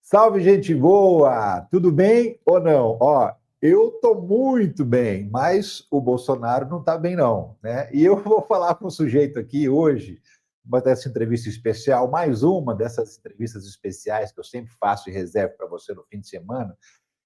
Salve, gente boa! Tudo bem ou não? Ó, eu tô muito bem, mas o Bolsonaro não tá bem, não, né? E eu vou falar com o sujeito aqui hoje, uma dessa entrevista especial, mais uma dessas entrevistas especiais que eu sempre faço e reservo para você no fim de semana,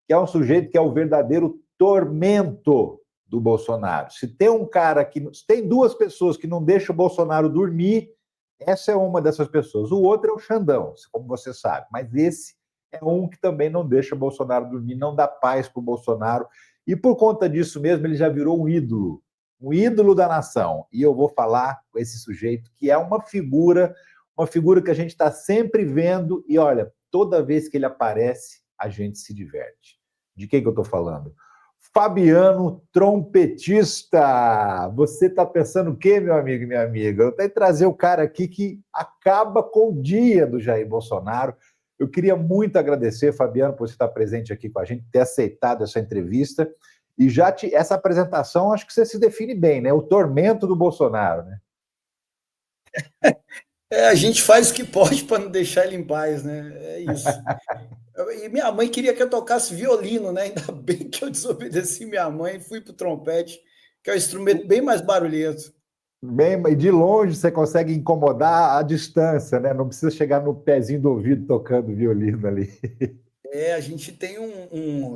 que é um sujeito que é o verdadeiro tormento do Bolsonaro. Se tem um cara que. Se tem duas pessoas que não deixam o Bolsonaro dormir, essa é uma dessas pessoas. O outro é o Xandão, como você sabe. Mas esse é um que também não deixa o Bolsonaro dormir, não dá paz para o Bolsonaro. E por conta disso mesmo, ele já virou um ídolo da nação. E eu vou falar com esse sujeito que é uma figura que a gente está sempre vendo. E olha, toda vez que ele aparece, a gente se diverte. De quem que eu estou falando? Fabiano Trompetista. Você está pensando o quê, meu amigo e minha amiga? Eu tenho que trazer o cara aqui que acaba com o dia do Jair Bolsonaro. Eu queria muito agradecer, Fabiano, por você estar presente aqui com a gente, ter aceitado essa entrevista. E essa apresentação, acho que você se define bem, né? O tormento do Bolsonaro, né? A gente faz o que pode para não deixar ele em paz, né? É isso. E minha mãe queria que eu tocasse violino, né? Ainda bem que eu desobedeci minha mãe e fui para o trompete, que é um instrumento bem mais barulhento. Bem, de longe você consegue incomodar a distância, né? Não precisa chegar no pezinho do ouvido tocando violino ali. A gente tem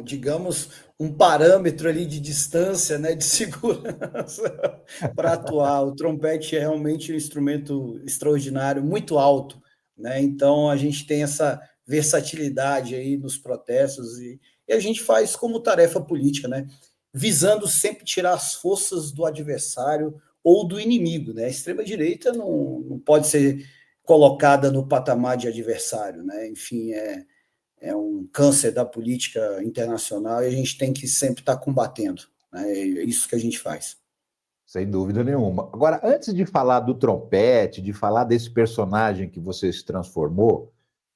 digamos, um parâmetro ali de distância, né, de segurança para atuar. O trompete é realmente um instrumento extraordinário, muito alto, né? Então a gente tem essa versatilidade aí nos protestos e a gente faz como tarefa política, né? Visando sempre tirar as forças do adversário ou do inimigo, né? A extrema-direita não pode ser colocada no patamar de adversário, né? Enfim, é um câncer da política internacional e a gente tem que sempre estar combatendo. Né? É isso que a gente faz. Sem dúvida nenhuma. Agora, antes de falar do trompete, de falar desse personagem que você se transformou,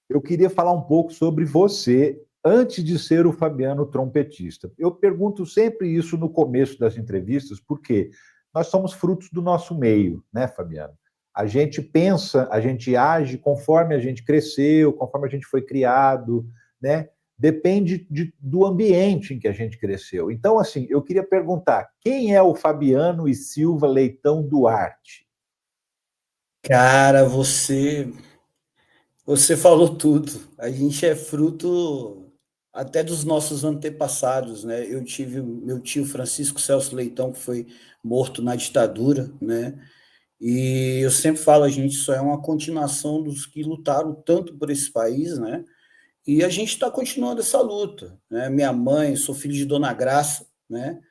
eu queria falar um pouco sobre você antes de ser o Fabiano trompetista. Eu pergunto sempre isso no começo das entrevistas, porque nós somos frutos do nosso meio, né, Fabiano? A gente pensa, a gente age conforme a gente cresceu, conforme a gente foi criado, né? Depende do ambiente em que a gente cresceu. Então, assim, eu queria perguntar: quem é o Fabiano e Silva Leitão Duarte? Cara, você falou tudo. A gente é fruto até dos nossos antepassados, né? Eu tive o meu tio Francisco Celso Leitão, que foi morto na ditadura, né? E eu sempre falo, a gente só é uma continuação dos que lutaram tanto por esse país, né? E a gente está continuando essa luta, né? Minha mãe, sou filho de Dona Graça, né?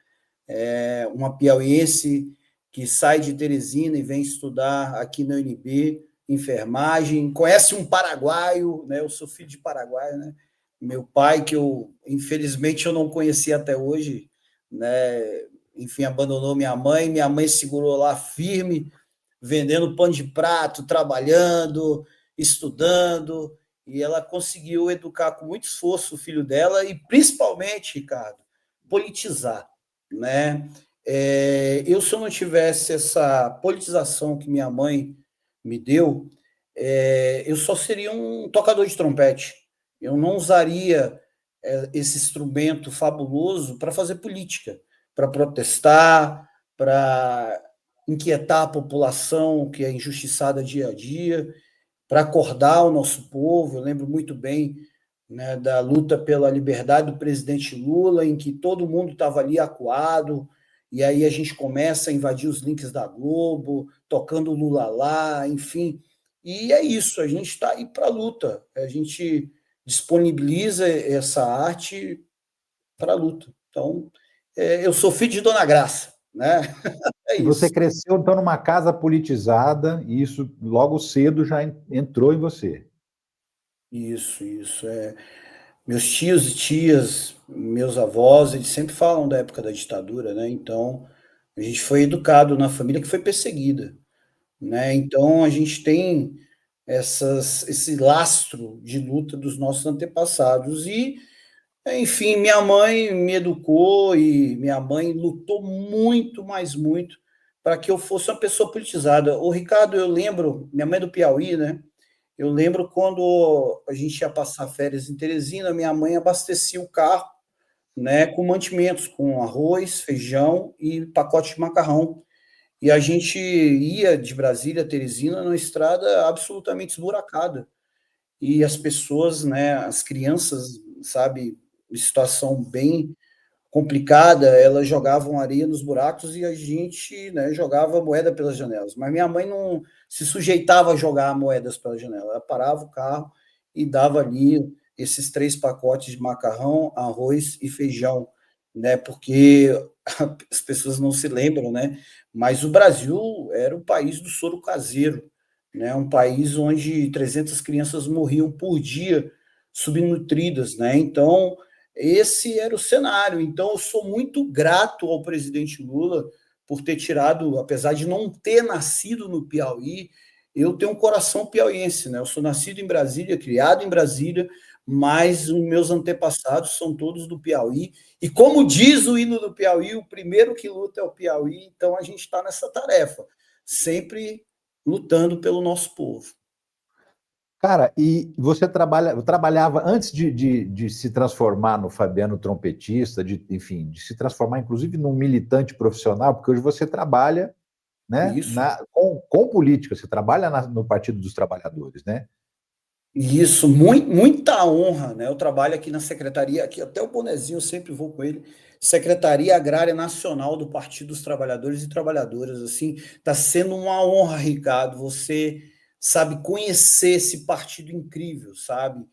Uma piauiense que sai de Teresina e vem estudar aqui na UNB, enfermagem, conhece um paraguaio, né? Eu sou filho de paraguaio, né? Meu pai, que infelizmente eu não conheci até hoje, né? Enfim, abandonou minha mãe segurou lá firme, vendendo pão de prato, trabalhando, estudando, e ela conseguiu educar com muito esforço o filho dela e, principalmente, Ricardo, politizar, né? Se eu não tivesse essa politização que minha mãe me deu, eu só seria um tocador de trompete. Eu não usaria esse instrumento fabuloso para fazer política, para protestar, para inquietar a população que é injustiçada dia a dia, para acordar o nosso povo. Eu lembro muito bem, né, da luta pela liberdade do presidente Lula, em que todo mundo estava ali acuado, e aí a gente começa a invadir os links da Globo, tocando Lula lá, enfim. E é isso, a gente está aí para a luta, a gente disponibiliza essa arte para a luta. Então, eu sou filho de Dona Graça, né? É E você isso. cresceu, então, numa casa politizada, e isso logo cedo já entrou em você. Isso. Meus tios e tias, meus avós, eles sempre falam da época da ditadura, né? Então, a gente foi educado na família que foi perseguida, né? Então, a gente tem esse lastro de luta dos nossos antepassados. E, enfim, minha mãe me educou e minha mãe lutou muito, mais muito, para que eu fosse uma pessoa politizada. O Ricardo, eu lembro, minha mãe é do Piauí, né? Eu lembro quando a gente ia passar férias em Teresina, minha mãe abastecia o carro, né, com mantimentos, com arroz, feijão e pacote de macarrão. E a gente ia de Brasília a Teresina numa estrada absolutamente esburacada. E as pessoas, né, as crianças, sabe, em situação bem complicada, elas jogavam areia nos buracos e a gente, né, jogava moeda pelas janelas. Mas minha mãe não se sujeitava a jogar moedas pela janela. Ela parava o carro e dava ali esses 3 pacotes de macarrão, arroz e feijão, né? Porque as pessoas não se lembram, né? Mas o Brasil era o país do soro caseiro, né? Um país onde 300 crianças morriam por dia subnutridas, né? Então, esse era o cenário. Então, eu sou muito grato ao presidente Lula por ter tirado, apesar de não ter nascido no Piauí, eu tenho um coração piauiense, né? Eu sou nascido em Brasília, criado em Brasília, mas os meus antepassados são todos do Piauí. E como diz o hino do Piauí, o primeiro que luta é o Piauí, então a gente está nessa tarefa, sempre lutando pelo nosso povo. Cara, e você trabalhava antes de se transformar no Fabiano trompetista, enfim, de se transformar inclusive num militante profissional, porque hoje você trabalha, né, Isso. com política, você trabalha no Partido dos Trabalhadores, né? Isso, muita honra, né? Eu trabalho aqui na secretaria, aqui até o bonezinho eu sempre vou com ele, Secretaria Agrária Nacional do Partido dos Trabalhadores e Trabalhadoras, assim, está sendo uma honra, Ricardo, você, sabe, conhecer esse partido incrível, sabe,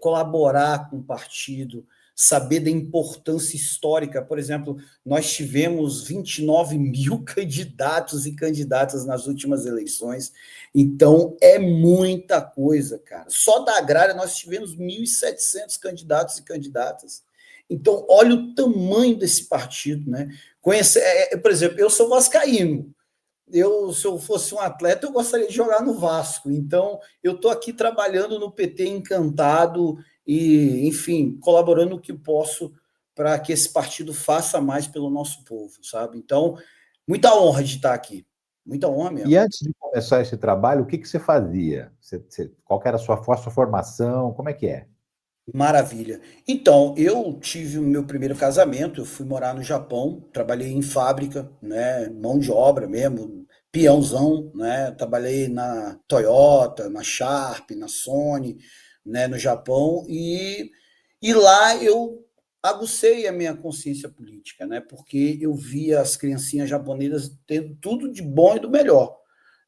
colaborar com o partido, saber da importância histórica, por exemplo, nós tivemos 29 mil candidatos e candidatas nas últimas eleições, então, é muita coisa, cara. Só da agrária nós tivemos 1.700 candidatos e candidatas. Então, olha o tamanho desse partido, né? Por exemplo, eu sou vascaíno. Se eu fosse um atleta, eu gostaria de jogar no Vasco. Então, eu estou aqui trabalhando no PT encantado e, enfim, colaborando o que posso para que esse partido faça mais pelo nosso povo, sabe? Então, muita honra de estar aqui. Muita honra E mesmo. antes de começar esse trabalho, o que você fazia? Qual que era a sua formação? Como é que é? Maravilha. Então, eu tive o meu primeiro casamento, eu fui morar no Japão, trabalhei em fábrica, né, mão de obra mesmo, peãozão, né, trabalhei na Toyota, na Sharp, na Sony, né, no Japão, e lá eu agucei a minha consciência política, né, porque eu via as criancinhas japonesas tendo tudo de bom e do melhor,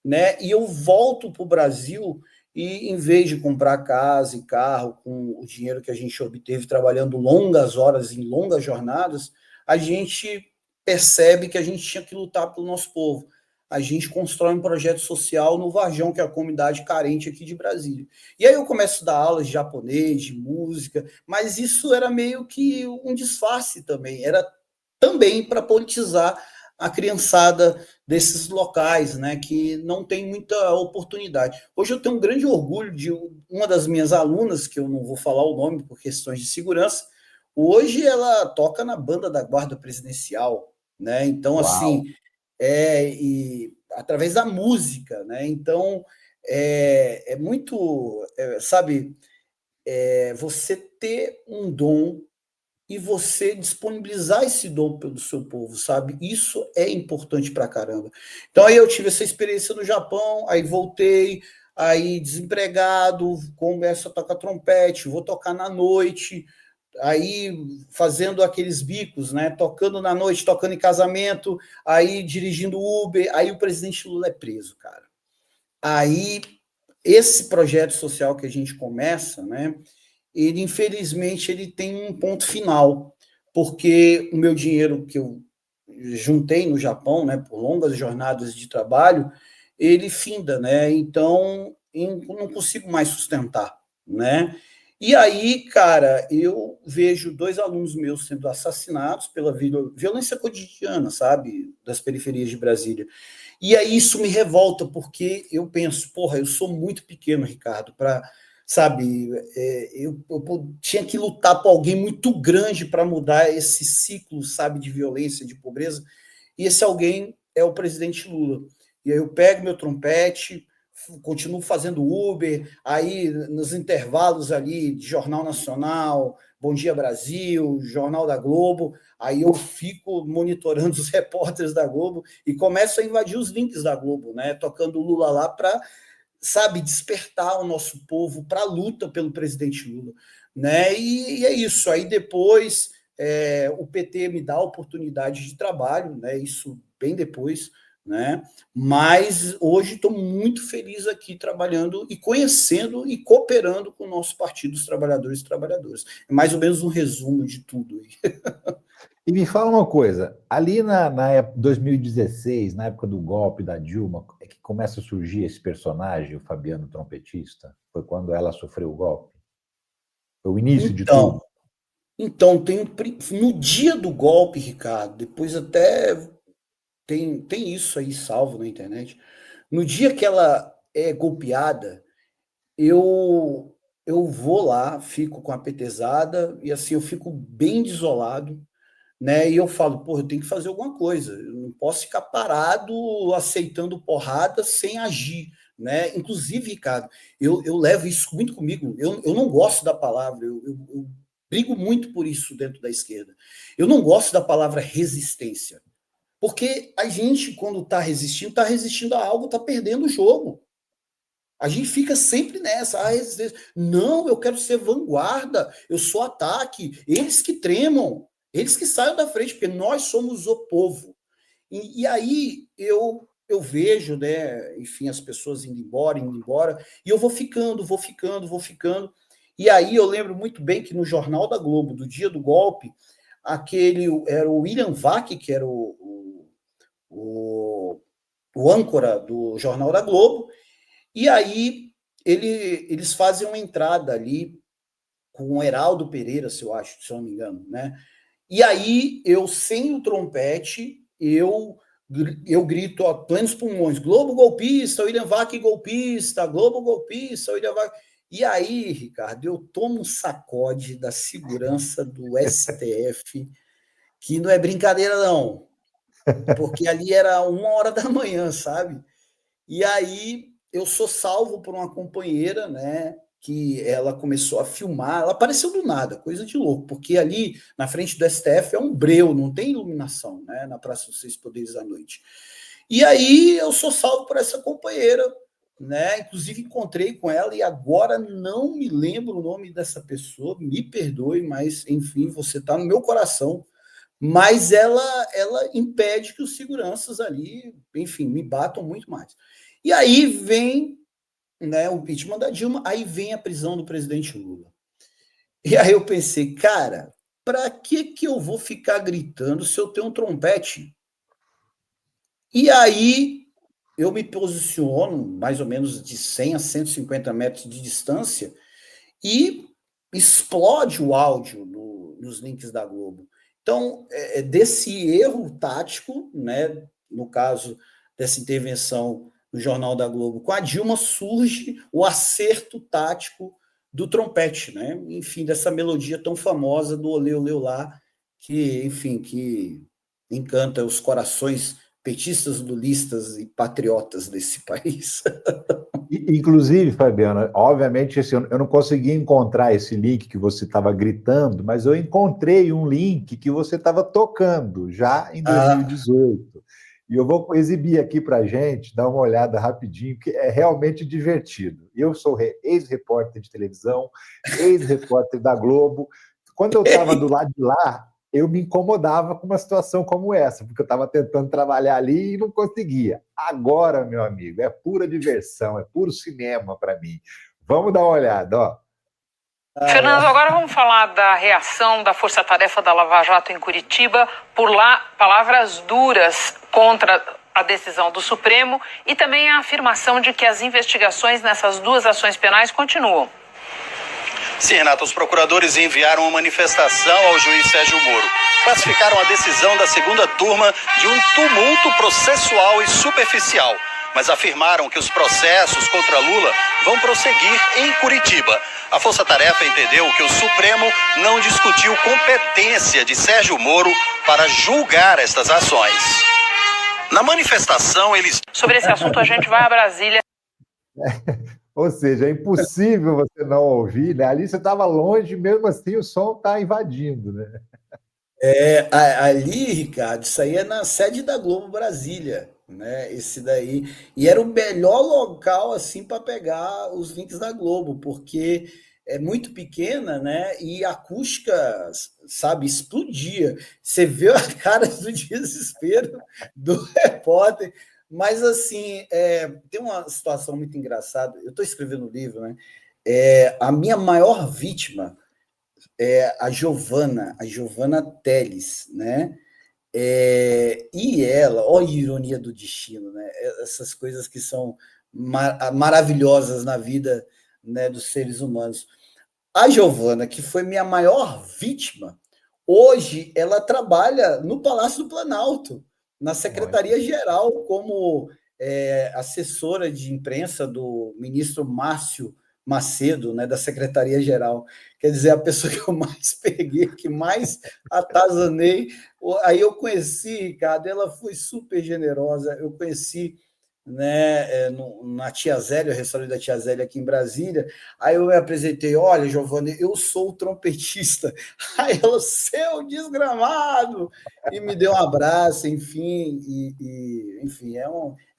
né, e eu volto para o Brasil e em vez de comprar casa e carro com o dinheiro que a gente obteve trabalhando longas horas em longas jornadas, a gente percebe que a gente tinha que lutar pelo nosso povo. A gente constrói um projeto social no Varjão, que é a comunidade carente aqui de Brasília. E aí eu começo a dar aulas de japonês, de música, mas isso era meio que um disfarce também, era também para politizar a criançada desses locais, né, que não tem muita oportunidade. Hoje eu tenho um grande orgulho de uma das minhas alunas, que eu não vou falar o nome por questões de segurança, hoje ela toca na banda da Guarda Presidencial, né? Então, Uau! assim, e através da música, né? Então, é muito, sabe, você ter um dom e você disponibilizar esse dom pelo seu povo, sabe? Isso é importante pra caramba. Então aí eu tive essa experiência no Japão, aí voltei, aí desempregado, começo a tocar trompete, vou tocar na noite, aí fazendo aqueles bicos, né? Tocando na noite, tocando em casamento, aí dirigindo Uber, aí o presidente Lula é preso, cara. Aí esse projeto social que a gente começa, né? Ele infelizmente ele tem um ponto final, porque o meu dinheiro que eu juntei no Japão, né, por longas jornadas de trabalho, ele finda, né? Então, não consigo mais sustentar, né? E aí, cara, eu vejo 2 alunos meus sendo assassinados pela violência cotidiana, sabe, das periferias de Brasília. E aí isso me revolta, porque eu penso, porra, eu sou muito pequeno, Ricardo, para, sabe, eu tinha que lutar por alguém muito grande para mudar esse ciclo, sabe, de violência, de pobreza, e esse alguém é o presidente Lula. E aí eu pego meu trompete, continuo fazendo Uber, aí nos intervalos ali de Jornal Nacional, Bom Dia Brasil, Jornal da Globo, aí eu fico monitorando os repórteres da Globo e começo a invadir os links da Globo, né? Tocando o Lula lá para, sabe, despertar o nosso povo para a luta pelo presidente Lula, né? E é isso. Aí depois o PT me dá a oportunidade de trabalho, né? Isso bem depois, né? Mas hoje estou muito feliz aqui trabalhando e conhecendo e cooperando com o nosso Partido dos Trabalhadores e Trabalhadoras. É mais ou menos um resumo de tudo aí. E me fala uma coisa, ali na época 2016, na época do golpe da Dilma, é que começa a surgir esse personagem, o Fabiano Trompetista? Foi quando ela sofreu o golpe? Foi o início de tudo? Então no dia do golpe, Ricardo, depois até tem isso aí salvo na internet. No dia que ela é golpeada, eu vou lá, fico com a petezada e assim eu fico bem desolado, né? E eu falo, pô, eu tenho que fazer alguma coisa. Eu não posso ficar parado aceitando porrada sem agir, né? Inclusive, Ricardo, eu levo isso muito comigo. Eu não gosto da palavra, eu brigo muito por isso dentro da esquerda. Eu não gosto da palavra resistência. Porque a gente, quando está resistindo a algo, está perdendo o jogo. A gente fica sempre nessa, resistência. Não, eu quero ser vanguarda, eu sou ataque. Eles que tremam, eles que saiam da frente, porque nós somos o povo. E aí eu vejo, né, enfim, as pessoas indo embora, e eu vou ficando. E aí eu lembro muito bem que no Jornal da Globo, do dia do golpe, aquele era o William Vac, que era o âncora do Jornal da Globo, e aí eles fazem uma entrada ali com o Heraldo Pereira, se eu não me engano, né? E aí eu, sem o trompete, eu grito a plenos pulmões, Globo golpista, William Vac golpista, Globo golpista, William Vac... E aí, Ricardo, eu tomo um sacode da segurança do STF, que não é brincadeira, não. Porque ali era 1h da manhã, sabe? E aí eu sou salvo por uma companheira, né? Que ela começou a filmar, ela apareceu do nada, coisa de louco, porque ali na frente do STF é um breu, não tem iluminação, né? Na Praça dos Seis Poderes à noite. E aí eu sou salvo por essa companheira, né? Inclusive encontrei com ela e agora não me lembro o nome dessa pessoa, me perdoe, mas enfim, você está no meu coração. Mas ela impede que os seguranças ali, enfim, me batam muito mais. E aí vem, né, o impeachment da Dilma, aí vem a prisão do presidente Lula. E aí eu pensei, cara, para que eu vou ficar gritando se eu tenho um trompete? E aí eu me posiciono mais ou menos de 100 a 150 metros de distância e explode o áudio nos links da Globo. Então, desse erro tático, né, no caso dessa intervenção no Jornal da Globo com a Dilma, surge o acerto tático do trompete, né? Enfim, dessa melodia tão famosa do Olê, Olê, Olá, que, enfim, que encanta os corações petistas, lulistas e patriotas desse país. Inclusive, Fabiana, obviamente assim, eu não consegui encontrar esse link que você estava gritando, mas eu encontrei um link que você estava tocando já em 2018. E eu vou exibir aqui para a gente, dar uma olhada rapidinho, que é realmente divertido. Eu sou ex-repórter de televisão, ex-repórter da Globo. Quando eu estava do lado de lá, eu me incomodava com uma situação como essa, porque eu estava tentando trabalhar ali e não conseguia. Agora, meu amigo, é pura diversão, é puro cinema para mim. Vamos dar uma olhada, ó. Fernando, agora vamos falar da reação da Força Tarefa da Lava Jato em Curitiba. Por lá, palavras duras contra a decisão do Supremo e também a afirmação de que as investigações nessas duas ações penais continuam. Sim, Renata, os procuradores enviaram uma manifestação ao juiz Sérgio Moro. Classificaram a decisão da segunda turma de um tumulto processual e superficial, mas afirmaram que os processos contra Lula vão prosseguir em Curitiba. A Força Tarefa entendeu que o Supremo não discutiu competência de Sérgio Moro para julgar estas ações. Na manifestação, eles... Sobre esse assunto, a gente vai a Brasília. Ou seja, é impossível você não ouvir, né? Ali você estava longe, mesmo assim o som está invadindo, né? Ali, Ricardo, isso aí é na sede da Globo Brasília, né? Esse daí. E era o melhor local, assim, para pegar os links da Globo, porque é muito pequena, né? E a acústica, sabe, explodia. Você vê a cara do desespero do repórter. Mas, assim, tem uma situação muito engraçada. Eu estou escrevendo um livro, né? A minha maior vítima a Giovanna Teles, né? E ela, olha a ironia do destino, né? Essas coisas que são maravilhosas na vida, né, dos seres humanos. A Giovanna, que foi minha maior vítima, hoje ela trabalha no Palácio do Planalto, na Olha, Secretaria-Geral, como assessora de imprensa do ministro Márcio Macedo, né, da Secretaria-Geral. Quer dizer, a pessoa que eu mais peguei, que mais atazanei. Aí eu conheci, Ricardo, ela foi super generosa. Eu conheci, né, na Tia Zélia, o restaurante da Tia Zélia aqui em Brasília. Aí eu me apresentei, olha, Giovanni, eu sou o trompetista. Aí ela, seu desgramado, e me deu um abraço, enfim, enfim, é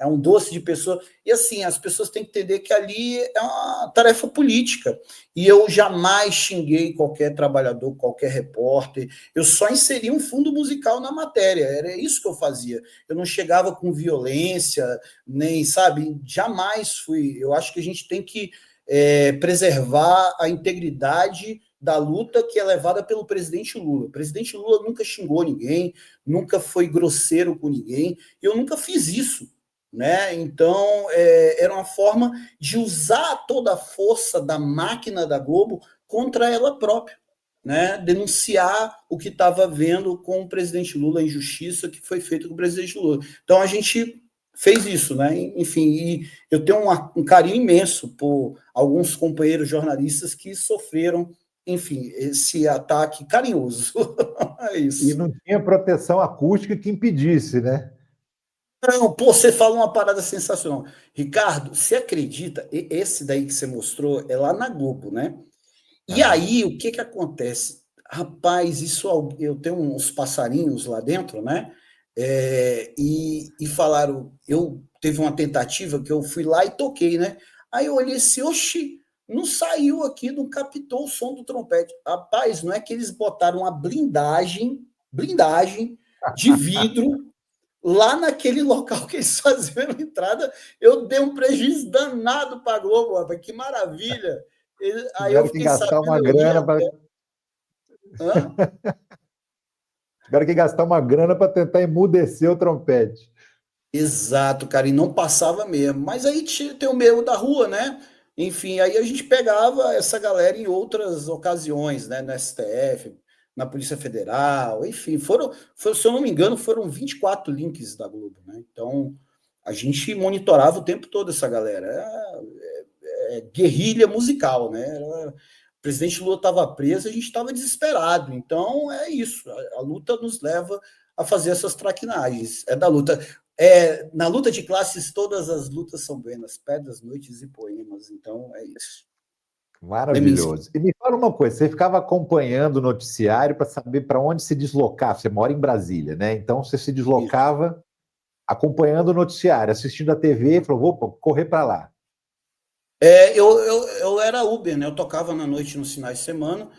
um doce de pessoa. E assim, as pessoas têm que entender que ali é uma tarefa política. E eu jamais xinguei qualquer trabalhador, qualquer repórter. Eu só inseri um fundo musical na matéria. Era isso que eu fazia. Eu não chegava com violência, nem, sabe, jamais fui. Eu acho que a gente tem que preservar a integridade da luta que é levada pelo presidente Lula. O presidente Lula nunca xingou ninguém, nunca foi grosseiro com ninguém, e eu nunca fiz isso. Né? Então, era uma forma de usar toda a força da máquina da Globo contra ela própria. Né? Denunciar o que estava vendo com o presidente Lula, a injustiça que foi feita com o presidente Lula. Então, a gente fez isso, né? Enfim, e eu tenho um carinho imenso por alguns companheiros jornalistas que sofreram, enfim, esse ataque carinhoso. É e isso. não tinha proteção acústica que impedisse, né? Não, pô, você fala uma parada sensacional. Ricardo, você acredita? Esse daí que você mostrou é lá na Globo, né? E Aham. aí, o que que acontece? Rapaz, isso eu tenho uns passarinhos lá dentro, né? E falaram, teve uma tentativa que eu fui lá e toquei, né? Aí eu olhei assim, oxi, não saiu aqui, não captou o som do trompete. Rapaz, não é que eles botaram uma blindagem de vidro lá naquele local que eles faziam a entrada. Eu dei um prejuízo danado para a Globo, rapaz, que maravilha. Aí eu Tiveram que fiquei gastar sabendo, uma eu ri grana para até. Hã? tiveram que gastar uma grana para tentar emudecer o trompete. Exato, cara, e não passava mesmo. Mas aí tem o meio da rua, né? Enfim, aí a gente pegava essa galera em outras ocasiões, né? No STF, na Polícia Federal, enfim, se eu não me engano, foram 24 links da Globo, né? Então, a gente monitorava o tempo todo essa galera. Guerrilha musical, né? O presidente Lula estava preso, a gente estava desesperado. Então, é isso. A luta nos leva a fazer essas traquinagens. É da luta. Na luta de classes, todas as lutas são buenas, pedras, noites e poemas. Então, é isso. Leminski. Maravilhoso. E me fala uma coisa, você ficava acompanhando o noticiário para saber para onde se deslocar. Você mora em Brasília, né? Então você se Isso. deslocava acompanhando o noticiário, assistindo a TV, e falou, vou correr para lá. Eu era Uber, né? Eu tocava na noite nos finais de semana,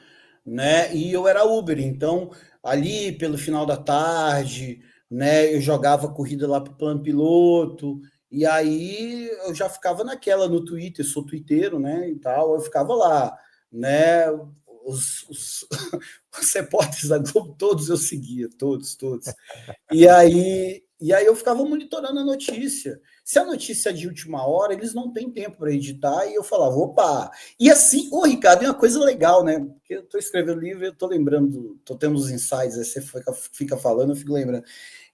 né? E eu era Uber, então ali pelo final da tarde, né? Eu jogava corrida lá pro plano piloto, e aí eu já ficava naquela no Twitter, sou twitteiro, né? E tal, eu ficava lá, né? Os, os repórteres da Globo, todos eu seguia, todos. E aí eu ficava monitorando a notícia. Se a notícia é de última hora, eles não têm tempo para editar, e eu falava, opa! E assim, Ricardo, é uma coisa legal, né? Porque eu estou escrevendo livro e eu estou lembrando, estou tendo uns insights, aí você fica falando, eu fico lembrando.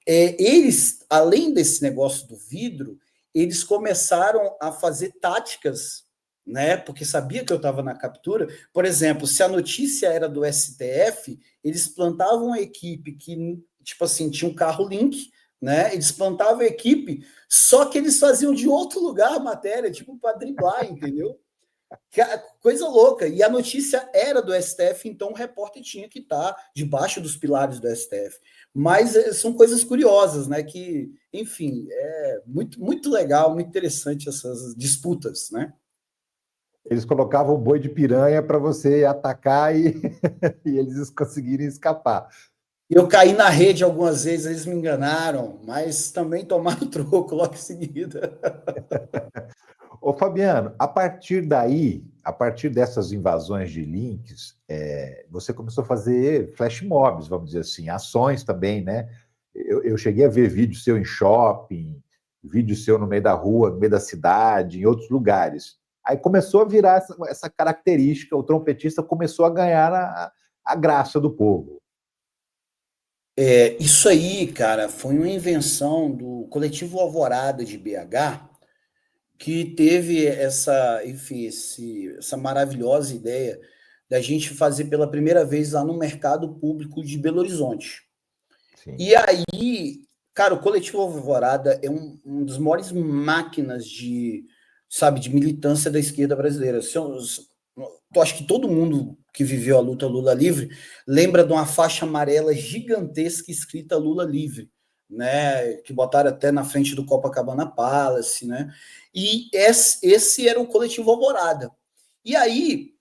Eles, além desse negócio do vidro, eles começaram a fazer táticas, né? Porque sabia que eu estava na captura. Por exemplo, se a notícia era do STF, eles plantavam uma equipe que, tipo assim, tinha um carro link, né? Eles plantavam a equipe, só que eles faziam de outro lugar a matéria, tipo para driblar, entendeu? Coisa louca. E a notícia era do STF, então o repórter tinha que estar debaixo dos pilares do STF. Mas são coisas curiosas, né? Que, enfim, é muito, muito legal, muito interessante essas disputas, né? Eles colocavam o boi de piranha para você atacar e eles conseguirem escapar. Eu caí na rede algumas vezes, eles me enganaram, mas também tomaram troco logo em seguida. Ô, Fabiano, a partir daí, a partir dessas invasões de links, você começou a fazer flash mobs, vamos dizer assim, ações também, né? Eu cheguei a ver vídeo seu em shopping, vídeo seu no meio da rua, no meio da cidade, em outros lugares. Aí começou a virar essa característica, o trompetista começou a ganhar a graça do povo. Isso aí, cara, foi uma invenção do Coletivo Alvorada de BH, que teve essa, enfim, essa maravilhosa ideia da gente fazer pela primeira vez lá no mercado público de Belo Horizonte. Sim. E aí, cara, o Coletivo Alvorada é um das maiores máquinas de, sabe, de militância da esquerda brasileira. Eu acho que todo mundo que viveu a luta Lula livre lembra de uma faixa amarela gigantesca escrita Lula livre, né? Que botaram até na frente do Copacabana Palace, né? E esse era o Coletivo Alvorada. E aí,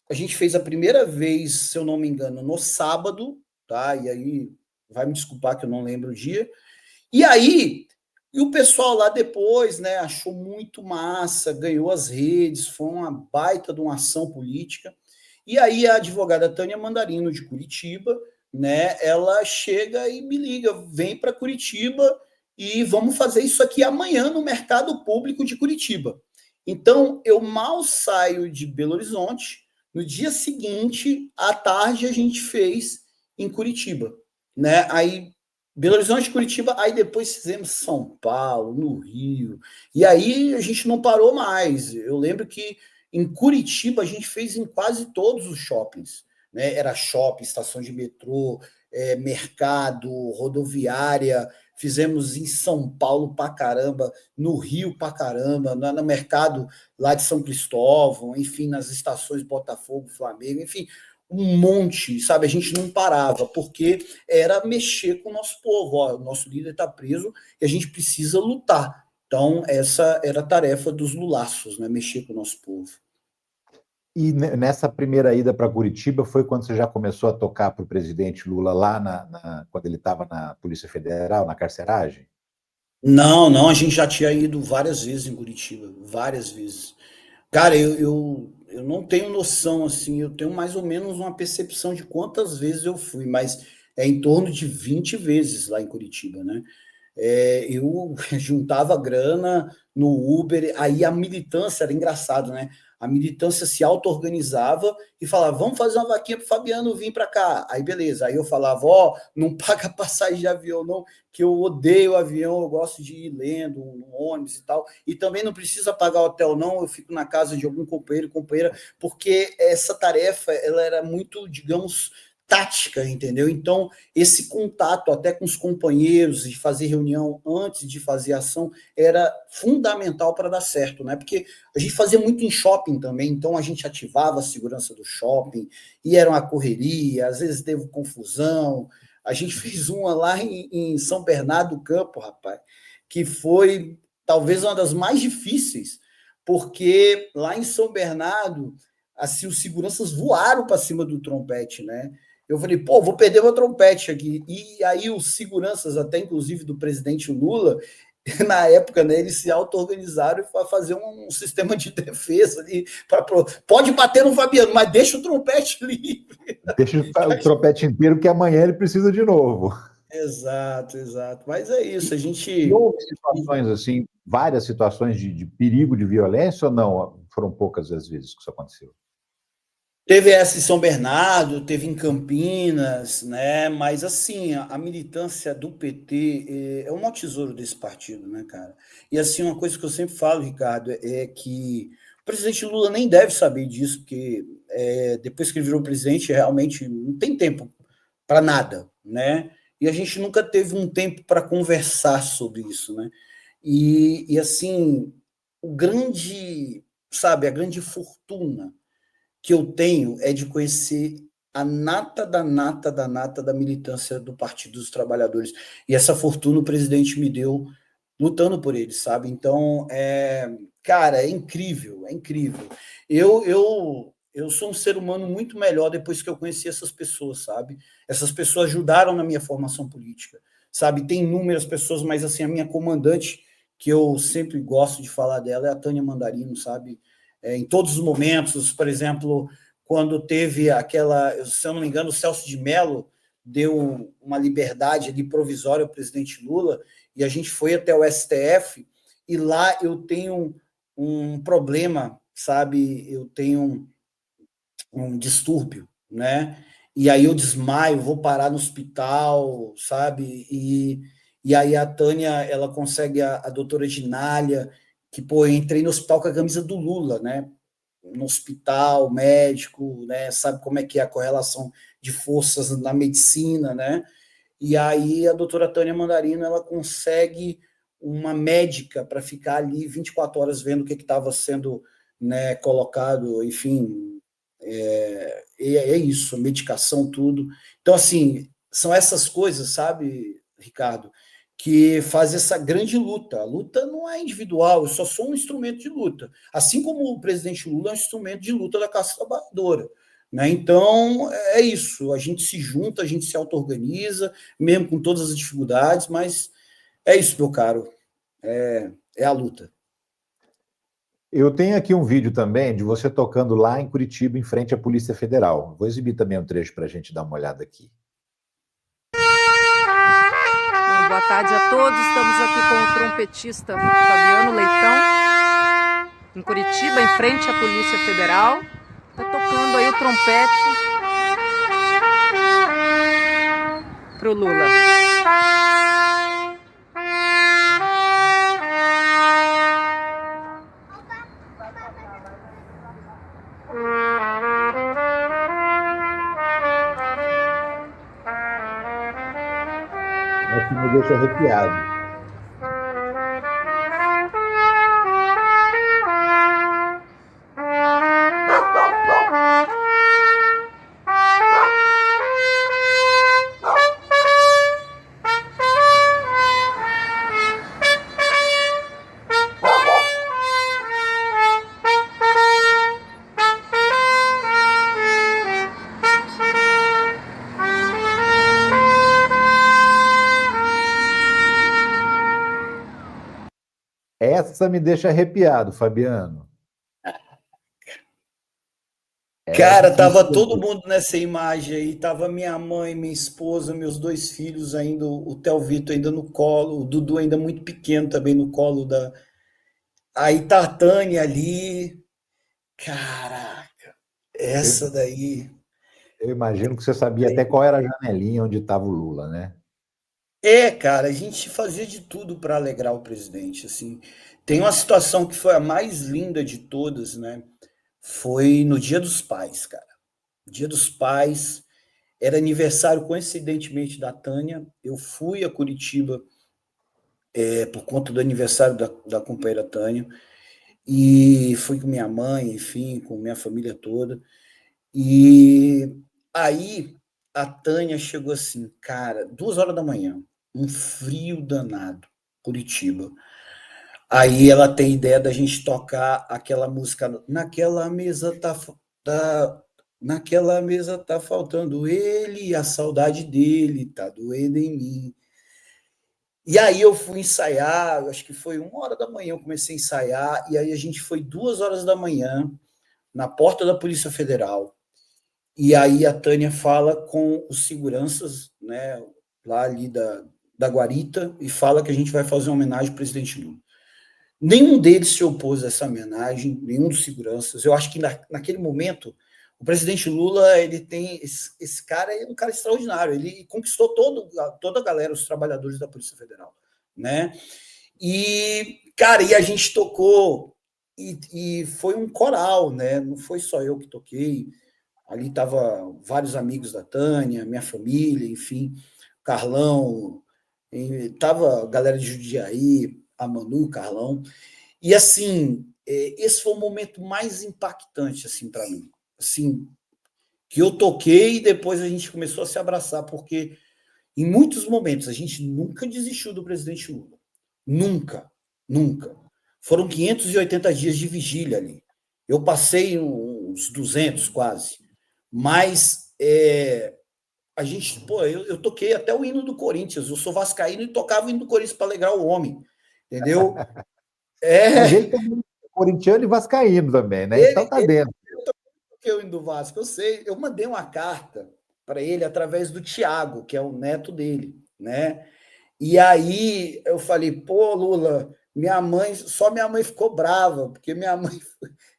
a gente fez a primeira vez, se eu não me engano, no sábado, tá? E aí, vai me desculpar que eu não lembro o dia. E aí, e o pessoal lá depois, né, achou muito massa, ganhou as redes, foi uma baita de uma ação política. E aí a advogada Tânia Mandarino de Curitiba, né, ela chega e me liga, vem para Curitiba e vamos fazer isso aqui amanhã no mercado público de Curitiba. Então, eu mal saio de Belo Horizonte, no dia seguinte, à tarde, a gente fez em Curitiba, né? Aí Belo Horizonte, Curitiba, aí depois fizemos São Paulo, no Rio, e aí a gente não parou mais. Eu lembro que em Curitiba a gente fez em quase todos os shoppings, né? Era shopping, estação de metrô, mercado, rodoviária, fizemos em São Paulo pra caramba, no Rio pra caramba, no mercado lá de São Cristóvão, enfim, nas estações Botafogo, Flamengo, enfim, um monte, sabe? A gente não parava, porque era mexer com o nosso povo. Ó, o nosso líder está preso e a gente precisa lutar. Então, essa era a tarefa dos lulaços, né? Mexer com o nosso povo. E nessa primeira ida para Curitiba foi quando você já começou a tocar para o presidente Lula lá quando ele estava na Polícia Federal, na carceragem? Não, não, a gente já tinha ido várias vezes em Curitiba, várias vezes. Cara, eu não tenho noção, assim, eu tenho mais ou menos uma percepção de quantas vezes eu fui, mas é em torno de 20 vezes lá em Curitiba, né? Eu juntava grana no Uber, aí a militância era engraçado, né? A militância se auto-organizava e falava, vamos fazer uma vaquinha para o Fabiano vir para cá. Aí beleza, aí eu falava, ó, não paga passagem de avião não, que eu odeio avião, eu gosto de ir lendo no ônibus e tal, e também não precisa pagar hotel não, eu fico na casa de algum companheiro, companheira, porque essa tarefa, ela era muito, digamos, tática, entendeu? Então, esse contato até com os companheiros, de fazer reunião antes de fazer ação, era fundamental para dar certo, né? Porque a gente fazia muito em shopping também, então a gente ativava a segurança do shopping, e era uma correria, às vezes teve confusão. A gente fez uma lá em São Bernardo do Campo, rapaz, que foi talvez uma das mais difíceis, porque lá em São Bernardo, assim, os seguranças voaram para cima do trompete, né? Eu falei, pô, vou perder meu trompete aqui. E aí os seguranças, até inclusive do presidente Lula, na época, né, eles se auto-organizaram para fazer um sistema de defesa ali. Pode bater no Fabiano, mas deixa o trompete livre. Deixa o trompete inteiro, que amanhã ele precisa de novo. Exato, exato. Mas é isso, a gente. E houve situações assim, várias situações de perigo de violência ou não? Foram poucas as vezes que isso aconteceu? Teve essa em São Bernardo, teve em Campinas, né? Mas assim, a militância do PT é o maior tesouro desse partido, né, cara? E assim, uma coisa que eu sempre falo, Ricardo, é que o presidente Lula nem deve saber disso, porque depois que ele virou presidente, realmente não tem tempo para nada, né? e a gente nunca teve um tempo para conversar sobre isso, né? E assim, o grande, sabe, a grande fortuna que eu tenho é de conhecer a nata da nata da nata da militância do Partido dos Trabalhadores. E essa fortuna o presidente me deu lutando por eles, sabe? Então, cara, é incrível, é incrível. Eu sou um ser humano muito melhor depois que eu conheci essas pessoas, sabe? Essas pessoas ajudaram na minha formação política, sabe? Tem inúmeras pessoas, mas assim, a minha comandante, que eu sempre gosto de falar dela, é a Tânia Mandarino, sabe? Em todos os momentos, por exemplo, quando teve aquela, se eu não me engano, o Celso de Mello deu uma liberdade ali provisória ao presidente Lula, e a gente foi até o STF, e lá eu tenho um problema, sabe? Eu tenho um distúrbio, né? E aí eu desmaio, vou parar no hospital, sabe? E aí a Tânia, ela consegue, a doutora Ginália, que, pô, eu entrei no hospital com a camisa do Lula, né? No hospital, médico, né? Sabe como é que é a correlação de forças na medicina, né? E aí a doutora Tânia Mandarino, ela consegue uma médica para ficar ali 24 horas vendo o que estava sendo, né, colocado, enfim, é isso, medicação, tudo. Então, assim, são essas coisas, sabe, Ricardo, que faz essa grande luta. A luta não é individual, eu só sou um instrumento de luta. Assim como o presidente Lula é um instrumento de luta da classe trabalhadora. Né? Então, é isso. A gente se junta, a gente se auto-organiza, mesmo com todas as dificuldades, mas é isso, meu caro. É a luta. Eu tenho aqui um vídeo também de você tocando lá em Curitiba, em frente à Polícia Federal. Vou exibir também um trecho para a gente dar uma olhada aqui. Boa tarde a todos. Estamos aqui com o trompetista Fabiano Leitão, em Curitiba, em frente à Polícia Federal. Está tocando aí o trompete pro Lula. Isso me deixa arrepiado. Essa me deixa arrepiado, Fabiano. Cara, tava todo mundo nessa imagem aí, tava minha mãe, minha esposa, meus dois filhos ainda, o Theo Vitor ainda no colo, o Dudu ainda muito pequeno também no colo da. Aí tá a Tânia ali. Caraca, Eu, essa daí. eu imagino que você sabia até qual era a janelinha onde estava o Lula, né? Cara, a gente fazia de tudo para alegrar o presidente, assim. Tem uma situação que foi a mais linda de todas, né? Foi no Dia dos Pais, cara. Dia dos Pais, era aniversário, coincidentemente, da Tânia. Eu fui a Curitiba por conta do aniversário da companheira Tânia, e fui com minha mãe, enfim, com minha família toda. E aí a Tânia chegou assim, cara, 2 horas da manhã, um frio danado, Curitiba. Aí ela tem ideia da gente tocar aquela música, tá naquela mesa tá faltando ele, a saudade dele tá doendo em mim. E aí eu fui ensaiar, acho que foi 1 hora da manhã, eu comecei a ensaiar, e aí a gente foi 2 horas da manhã, na porta da Polícia Federal, e aí a Tânia fala com os seguranças, né, lá ali da guarita, e fala que a gente vai fazer uma homenagem ao presidente Lula. Nenhum deles se opôs a essa homenagem, nenhum dos seguranças. Eu acho que naquele momento o presidente Lula, ele tem esse cara é um cara extraordinário. Ele conquistou toda a galera, os trabalhadores da Polícia Federal, né? E cara, e a gente tocou e foi um coral, né? Não foi só eu que toquei. Ali tava vários amigos da Tânia, minha família, enfim. Carlão, tava a galera de Jundiaí, a Manu, o Carlão, e assim, esse foi o momento mais impactante assim para mim, assim, que eu toquei e depois a gente começou a se abraçar, porque em muitos momentos a gente nunca desistiu do presidente Lula, nunca, nunca. Foram 580 dias de vigília ali. Eu passei uns 200 quase, mas a gente, eu toquei até o hino do Corinthians. Eu sou vascaíno e tocava o hino do Corinthians para alegrar o homem, entendeu? Mas ele também é corintiano e vascaíno também, né? Então tá dentro. Eu toquei o hino do Vasco, eu sei. Eu mandei uma carta para ele através do Tiago, que é o neto dele, né? E aí eu falei, pô, Lula, só minha mãe ficou brava, porque minha mãe,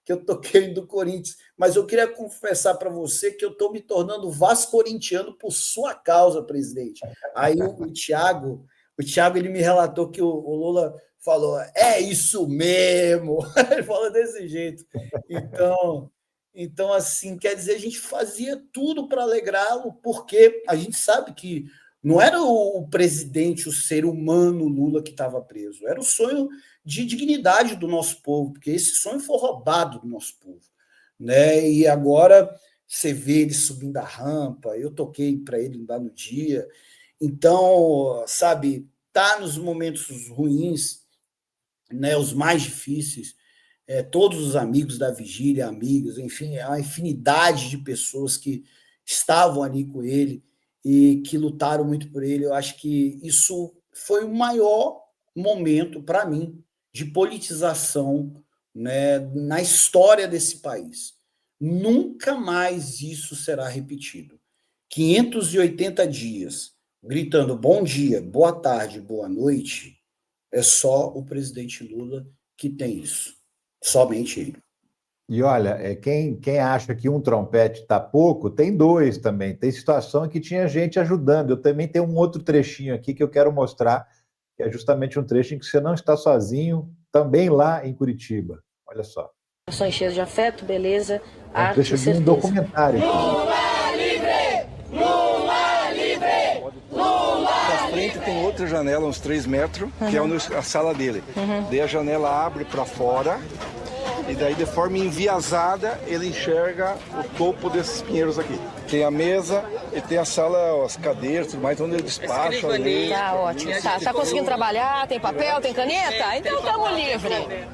que eu toquei do Corinthians, mas eu queria confessar para você que eu estou me tornando vascorintiano por sua causa, presidente. Aí o Thiago, ele me relatou que o Lula falou, é isso mesmo, ele falou desse jeito. Então, assim, quer dizer, a gente fazia tudo para alegrá-lo, porque a gente sabe que não era o presidente, o ser humano Lula que estava preso, era o sonho de dignidade do nosso povo, porque esse sonho foi roubado do nosso povo, né? E agora você vê ele subindo a rampa, eu toquei para ele lá no dia. Então, sabe, tá nos momentos ruins, né, os mais difíceis, todos os amigos da vigília, amigas, enfim, a infinidade de pessoas que estavam ali com ele e que lutaram muito por ele. Eu acho que isso foi o maior momento, para mim, de politização, né, na história desse país. Nunca mais isso será repetido. 580 dias gritando bom dia, boa tarde, boa noite, é só o presidente Lula que tem isso. Somente ele. E olha, quem acha que um trompete está pouco, tem dois também. Tem situação em que tinha gente ajudando. Eu também tenho um outro trechinho aqui que eu quero mostrar, que é justamente um trecho em que você não está sozinho, também lá em Curitiba. Olha só. Ações cheias de afeto, beleza, É um arte trecho e de um certeza. documentário. Lula livre! Lula livre! Lula! Na frente tem outra janela, uns 3 metros, que é a sala dele. Daí a janela abre para fora. E daí, de forma enviesada, ele enxerga o topo desses pinheiros aqui. Tem a mesa e tem a sala, as cadeiras, tudo mais, onde ele despacha. Tá ótimo. Tá conseguindo trabalhar? Tem papel, tem caneta? Então estamos livre.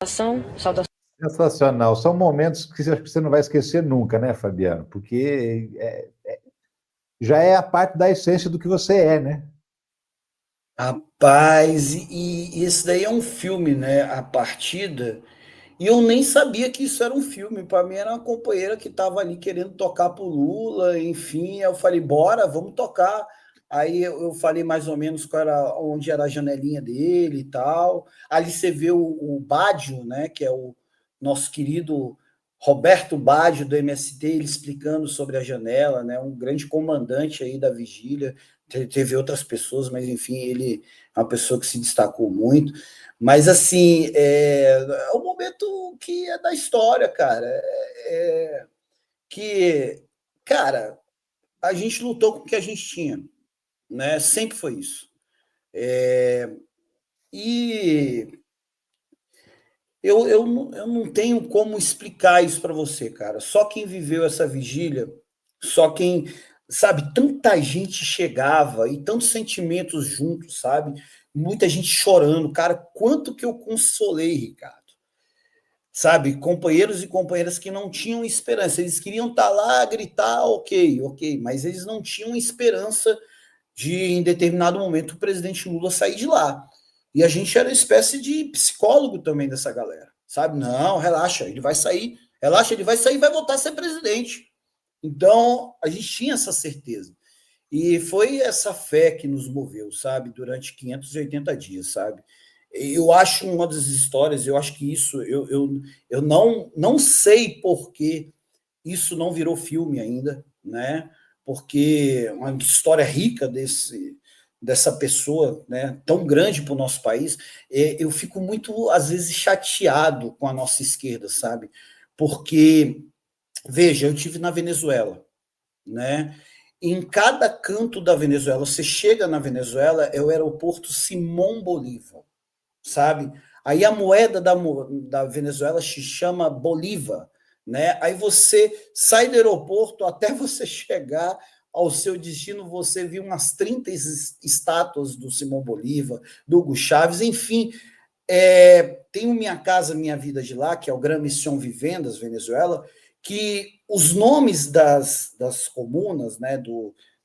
Saudação. Sensacional. São momentos que você não vai esquecer nunca, né, Fabiano? Porque já é a parte da essência do que você é, né? Rapaz, e esse daí é um filme, né? A Partida. E eu nem sabia que isso era um filme. Para mim era uma companheira que estava ali querendo tocar pro Lula, enfim. Eu falei, bora, vamos tocar. Aí eu falei mais ou menos onde era a janelinha dele e tal. Ali você vê o Baggio, né? Que é o nosso querido Roberto Baggio do MST, ele explicando sobre a janela, né? Um grande comandante aí da vigília. Teve outras pessoas, mas enfim, ele é uma pessoa que se destacou muito. Mas, assim, é um momento que é da história, cara. Cara, a gente lutou com o que a gente tinha, né? Sempre foi isso. E eu não tenho como explicar isso para você, cara. Só quem viveu essa vigília, só quem... Sabe, tanta gente chegava e tantos sentimentos juntos, sabe? Muita gente chorando. Cara, quanto que eu consolei, Ricardo. Sabe, companheiros e companheiras que não tinham esperança. Eles queriam estar lá, gritar, ok, mas eles não tinham esperança de, em determinado momento, o presidente Lula sair de lá. E a gente era uma espécie de psicólogo também dessa galera, sabe? Não, relaxa, ele vai sair. Relaxa, ele vai sair e vai voltar a ser presidente. Então, a gente tinha essa certeza. E foi essa fé que nos moveu, sabe, durante 580 dias, sabe? Eu acho uma das histórias, eu acho que isso, eu não sei por que isso não virou filme ainda, né? Porque uma história rica dessa pessoa, né, tão grande para o nosso país, eu fico muito, às vezes, chateado com a nossa esquerda, sabe? Porque, veja, eu tive na Venezuela, né? Em cada canto da Venezuela, você chega na Venezuela, é o aeroporto Simón Bolívar, sabe? Aí a moeda da Venezuela se chama Bolívar, né? Aí você sai do aeroporto até você chegar ao seu destino, você viu umas 30 estátuas do Simão Bolívar, do Hugo Chávez, enfim. Tenho Minha Casa Minha Vida de lá, que é o Gran Misión Vivendas, Venezuela, que os nomes das comunas, né,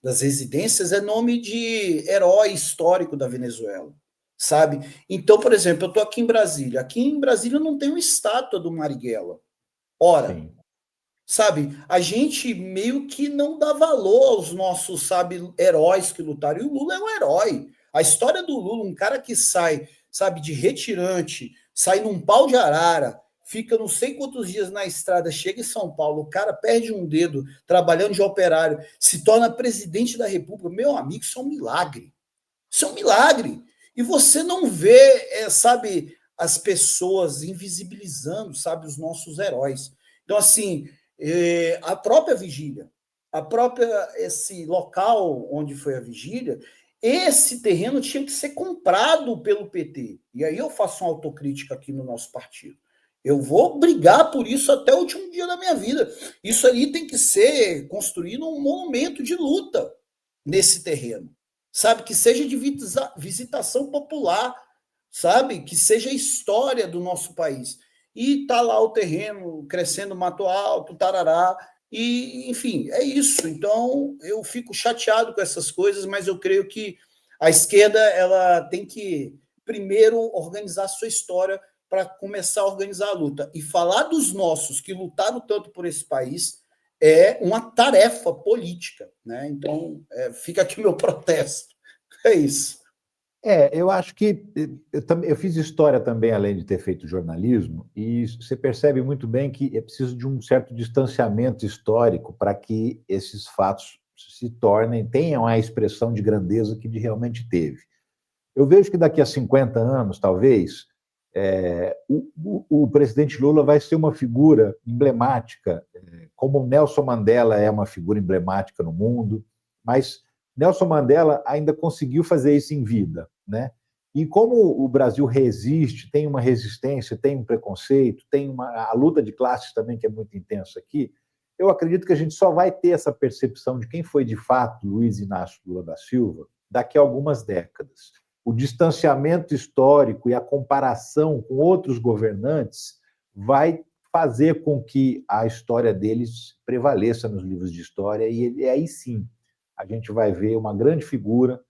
das residências, é nome de herói histórico da Venezuela, sabe? Então, por exemplo, eu estou aqui em Brasília não tem uma estátua do Marighella. Ora, Sim. sabe, a gente meio que não dá valor aos nossos, sabe, heróis que lutaram. E o Lula é um herói. A história do Lula, um cara que sai, sabe, de retirante, sai num pau de arara, fica não sei quantos dias na estrada, chega em São Paulo, o cara perde um dedo trabalhando de operário, se torna presidente da República. Meu amigo, isso é um milagre. Isso é um milagre. E você não vê, sabe, as pessoas invisibilizando, sabe, os nossos heróis. Então, assim, a própria vigília, esse local onde foi a vigília, esse terreno tinha que ser comprado pelo PT. E aí eu faço uma autocrítica aqui no nosso partido. Eu vou brigar por isso até o último dia da minha vida. Isso ali tem que ser construído um monumento de luta nesse terreno, sabe? Que seja de visitação popular, sabe? Que seja a história do nosso país. E tá lá o terreno crescendo, mato alto, tarará, e enfim, é isso. Então eu fico chateado com essas coisas, mas eu creio que a esquerda ela tem que primeiro organizar a sua história para começar a organizar a luta. E falar dos nossos que lutaram tanto por esse país é uma tarefa política, né? Então fica aqui o meu protesto. É isso. Eu acho que eu fiz história também, além de ter feito jornalismo, e você percebe muito bem que é preciso de um certo distanciamento histórico para que esses fatos se tenham a expressão de grandeza que realmente teve. Eu vejo que daqui a 50 anos, talvez, o presidente Lula vai ser uma figura emblemática, como Nelson Mandela é uma figura emblemática no mundo, mas Nelson Mandela ainda conseguiu fazer isso em vida, né? E como o Brasil resiste, tem uma resistência, tem um preconceito, tem a luta de classes também que é muito intensa aqui, eu acredito que a gente só vai ter essa percepção de quem foi de fato Luiz Inácio Lula da Silva daqui a algumas décadas. O distanciamento histórico e a comparação com outros governantes vai fazer com que a história deles prevaleça nos livros de história, e aí sim a gente vai ver uma grande figura,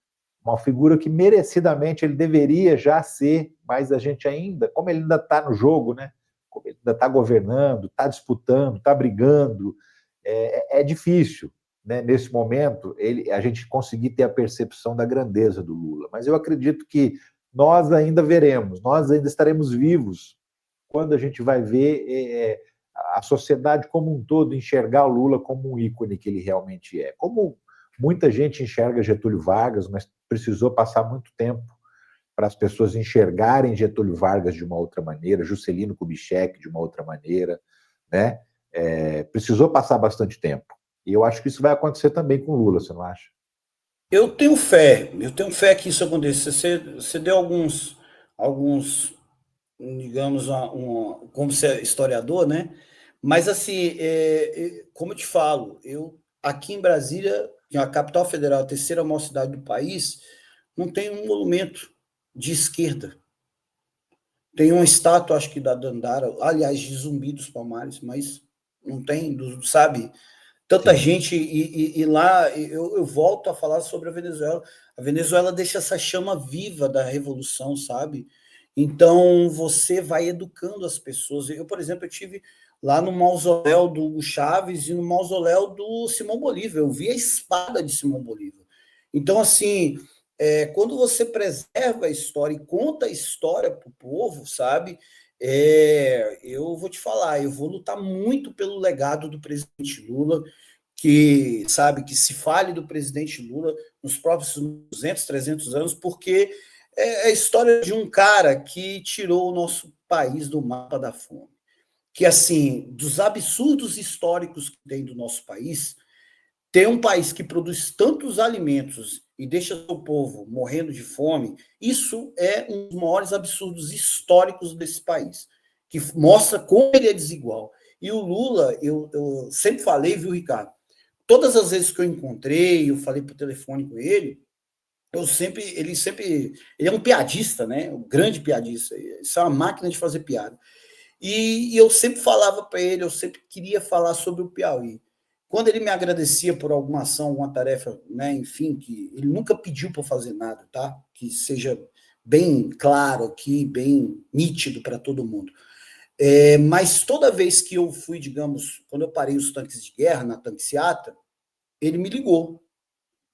uma figura que merecidamente ele deveria já ser, mas a gente ainda, como ele ainda está no jogo, né? Como ele ainda está governando, está disputando, está brigando, é difícil, né? Nesse momento, a gente conseguir ter a percepção da grandeza do Lula. Mas eu acredito que nós ainda veremos, nós ainda estaremos vivos quando a gente vai ver a sociedade como um todo enxergar o Lula como um ícone que ele realmente é. Como muita gente enxerga Getúlio Vargas, mas precisou passar muito tempo para as pessoas enxergarem Getúlio Vargas de uma outra maneira, Juscelino Kubitschek de uma outra maneira, né? Precisou passar bastante tempo. E eu acho que isso vai acontecer também com o Lula, você não acha? Eu tenho fé que isso aconteça. Você deu alguns digamos, como você é historiador, né? Mas, assim, como eu te falo, aqui em Brasília, que é a capital federal, a terceira maior cidade do país, não tem um monumento de esquerda. Tem uma estátua, acho que da Dandara, aliás, de Zumbi dos Palmares, mas não tem, sabe? Tanta gente, e lá eu volto a falar sobre a Venezuela. A Venezuela deixa essa chama viva da revolução, sabe? Então, você vai educando as pessoas. Eu, por exemplo, eu tive lá no mausoléu do Hugo Chávez e no mausoléu do Simão Bolívar. Eu vi a espada de Simão Bolívar. Então, assim, quando você preserva a história e conta a história para o povo, sabe? Eu vou te falar, eu vou lutar muito pelo legado do presidente Lula, que, sabe, que se fale do presidente Lula nos próximos 200, 300 anos, porque é a história de um cara que tirou o nosso país do mapa da fome. Que, assim, dos absurdos históricos que tem do nosso país, ter um país que produz tantos alimentos e deixa o povo morrendo de fome, isso é um dos maiores absurdos históricos desse país, que mostra como ele é desigual. E o Lula, eu sempre falei, viu, Ricardo? Todas as vezes que eu encontrei, eu falei por telefone com ele, ele é um piadista, né? Um grande piadista. Isso é uma máquina de fazer piada. E eu sempre falava para ele, eu sempre queria falar sobre o Piauí. Quando ele me agradecia por alguma ação, alguma tarefa, né, enfim, que ele nunca pediu para fazer nada, tá? Que seja bem claro aqui, bem nítido para todo mundo. Mas toda vez que eu fui, digamos, quando eu parei os tanques de guerra na Tanquiciata, ele me ligou,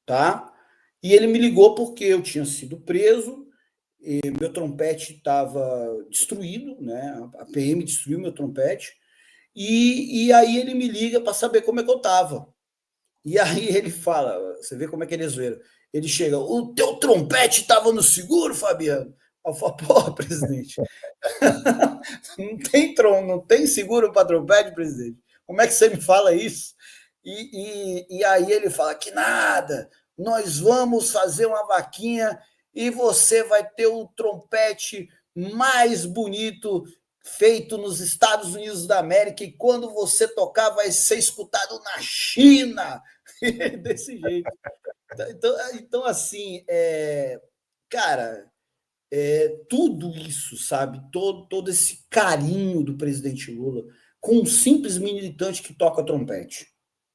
tá? E ele me ligou porque eu tinha sido preso, meu trompete estava destruído, né? A PM destruiu meu trompete, e aí ele me liga para saber como é que eu estava. E aí ele fala, você vê como é que ele é zoeiro, ele chega, o teu trompete estava no seguro, Fabiano? Eu falo, porra, presidente, não tem seguro para trompete, presidente? Como é que você me fala isso? E aí ele fala que nada, nós vamos fazer uma vaquinha e você vai ter o trompete mais bonito feito nos Estados Unidos da América e quando você tocar vai ser escutado na China. Desse jeito. Então assim, cara, tudo isso, sabe? Todo esse carinho do presidente Lula com um simples militante que toca trompete,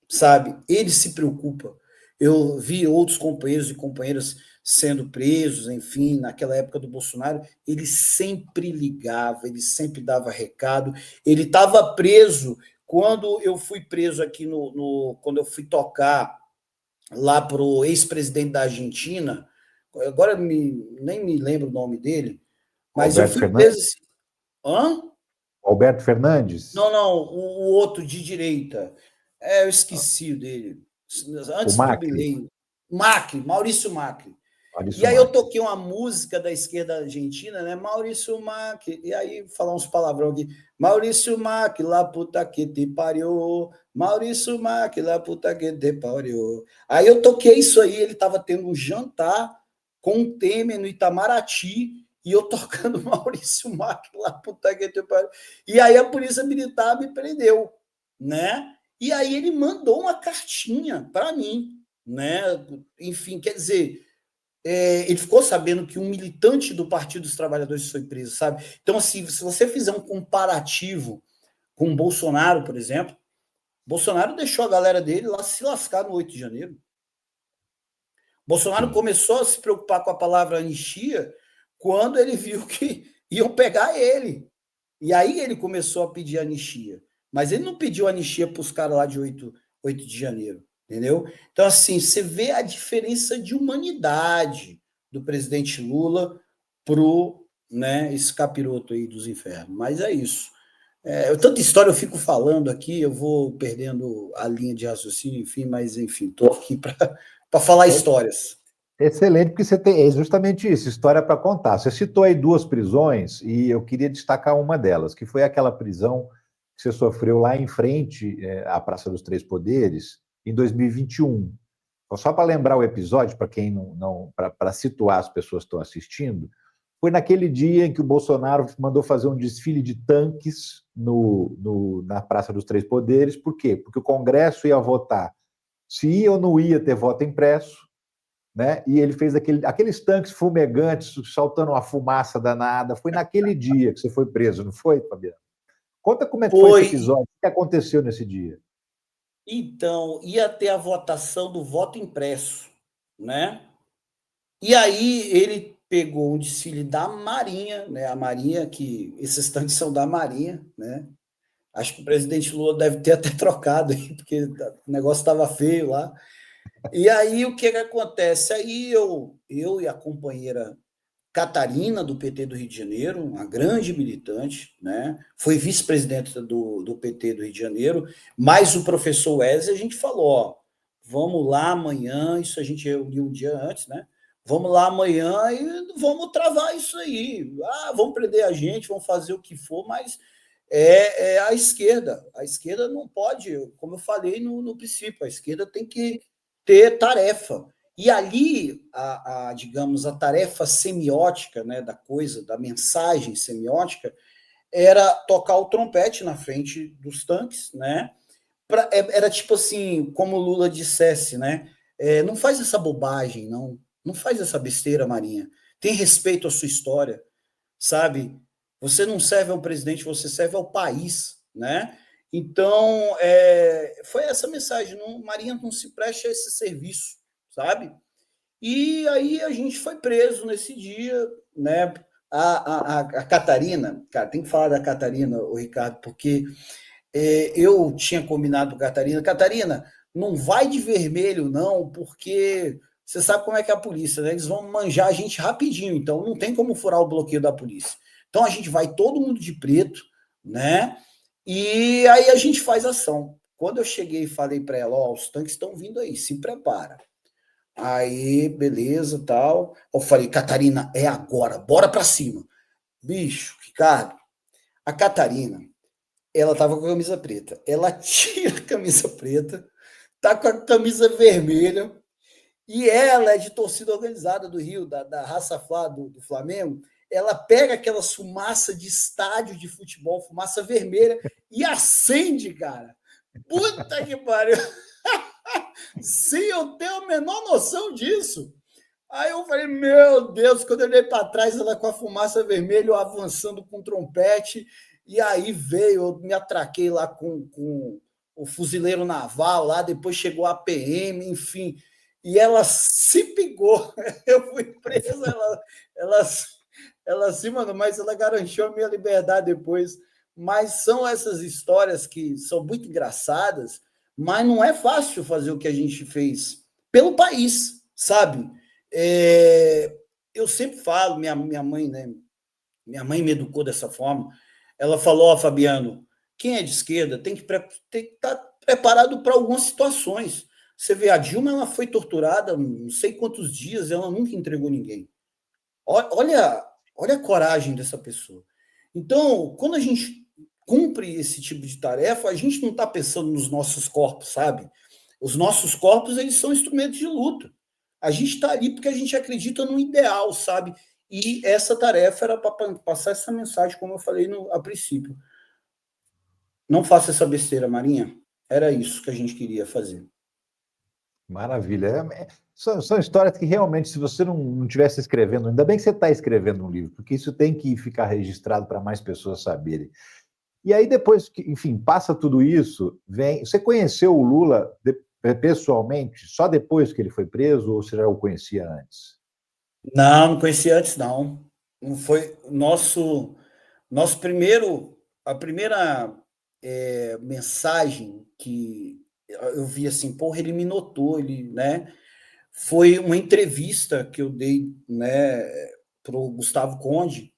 sabe? Ele se preocupa. Eu vi outros companheiros e companheiras sendo presos, enfim, naquela época do Bolsonaro, ele sempre ligava, ele sempre dava recado. Ele estava preso quando eu fui preso aqui quando eu fui tocar lá para o ex-presidente da Argentina, agora nem me lembro o nome dele, mas Alberto eu fui preso. Fernandes? Hã? Alberto Fernandes? Não, o outro de direita. Eu esqueci dele. Antes O do Macri? Milei. Macri, Maurício Macri. Maurício E aí eu Macri. toquei uma música da esquerda argentina, né? Maurício Macri. E aí falar uns palavrão aqui. Maurício Macri, lá puta que te pariu. Maurício Macri, lá puta que te pariu. Aí eu toquei isso aí, ele estava tendo um jantar com o Temer no Itamaraty e eu tocando Maurício Macri, lá puta que te pariu. E aí a polícia militar me prendeu, né? E aí ele mandou uma cartinha para mim, né? Enfim, quer dizer, ele ficou sabendo que um militante do Partido dos Trabalhadores foi preso, sabe? Então, assim, se você fizer um comparativo com o Bolsonaro, por exemplo, Bolsonaro deixou a galera dele lá se lascar no 8 de janeiro. Bolsonaro começou a se preocupar com a palavra anistia quando ele viu que iam pegar ele. E aí ele começou a pedir anistia. Mas ele não pediu anistia para os caras lá de 8 de janeiro. Entendeu? Então, assim, você vê a diferença de humanidade do presidente Lula pro, né, esse capiroto aí dos infernos. Mas é isso. Tanta história eu fico falando aqui, eu vou perdendo a linha de raciocínio, enfim, mas, enfim, estou aqui para falar histórias. Excelente, porque você tem justamente isso, história para contar. Você citou aí 2 prisões e eu queria destacar uma delas, que foi aquela prisão que você sofreu lá em frente à Praça dos Três Poderes, em 2021. Então, só para lembrar o episódio, para quem não para situar as pessoas que estão assistindo, foi naquele dia em que o Bolsonaro mandou fazer um desfile de tanques na Praça dos Três Poderes. Por quê? Porque o Congresso ia votar se ia ou não ia ter voto impresso, né? E ele fez aqueles tanques fumegantes, soltando uma fumaça danada. Foi naquele dia que você foi preso, não foi, Fabiano? Conta como é que foi esse episódio, o que aconteceu nesse dia. Então, ia ter a votação do voto impresso, né? E aí ele pegou um desfile da Marinha, né? A Marinha, que esses tanques são da Marinha, né? Acho que o presidente Lula deve ter até trocado aí, porque o negócio estava feio lá. E aí, o que acontece? Aí eu e a companheira Catarina, do PT do Rio de Janeiro, uma grande militante, né? Foi vice-presidenta do PT do Rio de Janeiro, mais o professor Wesley, a gente falou, ó, vamos lá amanhã, isso a gente reuniu um dia antes, né? Vamos lá amanhã e vamos travar isso aí. Vamos prender a gente, vamos fazer o que for, mas é a esquerda. A esquerda não pode, como eu falei no princípio, a esquerda tem que ter tarefa. E ali, digamos, a tarefa semiótica, né, da coisa, da mensagem semiótica, era tocar o trompete na frente dos tanques, né? Era tipo assim, como o Lula dissesse, né? Não faz essa bobagem, não faz essa besteira, Marinha. Tem respeito à sua história, sabe? Você não serve ao presidente, você serve ao país, né? Então, foi essa mensagem, Marinha não se preste a esse serviço, sabe? E aí a gente foi preso nesse dia, né? A Catarina, cara, tem que falar da Catarina, o Ricardo, porque eu tinha combinado com a Catarina, não vai de vermelho, não, porque você sabe como é que é a polícia, né? Eles vão manjar a gente rapidinho, então não tem como furar o bloqueio da polícia. Então a gente vai todo mundo de preto, né? E aí a gente faz ação. Quando eu cheguei e falei para ela, ó, os tanques estão vindo aí, se prepara. Aí, beleza, tal. Eu falei, Catarina, é agora, bora para cima. Bicho, Ricardo, a Catarina, ela tava com a camisa preta. Ela tira a camisa preta, tá com a camisa vermelha, e ela é de torcida organizada do Rio, da Raça Flá do Flamengo. Ela pega aquela fumaça de estádio de futebol, fumaça vermelha, e acende, cara. Puta que pariu! Sem eu ter a menor noção disso. Aí eu falei, meu Deus, quando eu olhei para trás, ela com a fumaça vermelha, eu avançando com o trompete, e aí veio, eu me atraquei lá com o fuzileiro naval, lá depois chegou a PM, enfim, e ela se pingou, eu fui preso, ela se mandou, mas ela garantiu a minha liberdade depois. Mas são essas histórias que são muito engraçadas, mas não é fácil fazer o que a gente fez pelo país, sabe? Eu sempre falo, minha mãe, né? Minha mãe me educou dessa forma. Ela falou, ó, Fabiano, quem é de esquerda tem que estar preparado para algumas situações. Você vê, a Dilma, ela foi torturada não sei quantos dias, ela nunca entregou ninguém. Olha a coragem dessa pessoa. Então, quando a gente cumpre esse tipo de tarefa, a gente não está pensando nos nossos corpos, sabe? Os nossos corpos, eles são instrumentos de luta. A gente está ali porque a gente acredita no ideal, sabe? E essa tarefa era para passar essa mensagem, como eu falei a princípio. Não faça essa besteira, Marinha. Era isso que a gente queria fazer. Maravilha. São histórias que realmente, se você não estivesse escrevendo, ainda bem que você está escrevendo um livro, porque isso tem que ficar registrado para mais pessoas saberem. E aí, depois que, enfim, passa tudo isso, vem. Você conheceu o Lula pessoalmente só depois que ele foi preso, ou você já o conhecia antes? Não conhecia antes, não. Não foi nosso primeiro. A primeira mensagem que eu vi assim, porra, ele me notou, né? Foi uma entrevista que eu dei, né, para o Gustavo Conde,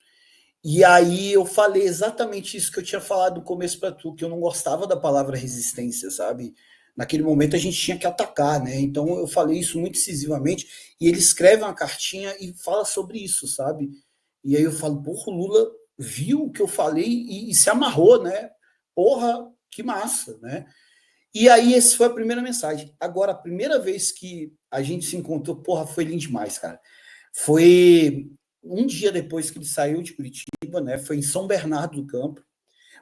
e aí eu falei exatamente isso que eu tinha falado no começo para tu, que eu não gostava da palavra resistência, sabe? Naquele momento a gente tinha que atacar, né? Então eu falei isso muito incisivamente, e ele escreve uma cartinha e fala sobre isso, sabe? E aí eu falo, porra, o Lula viu o que eu falei e se amarrou, né? Porra, que massa, né? E aí, essa foi a primeira mensagem. Agora, a primeira vez que a gente se encontrou, porra, foi lindo demais, cara. Foi um dia depois que ele saiu de Curitiba, né? Foi em São Bernardo do Campo.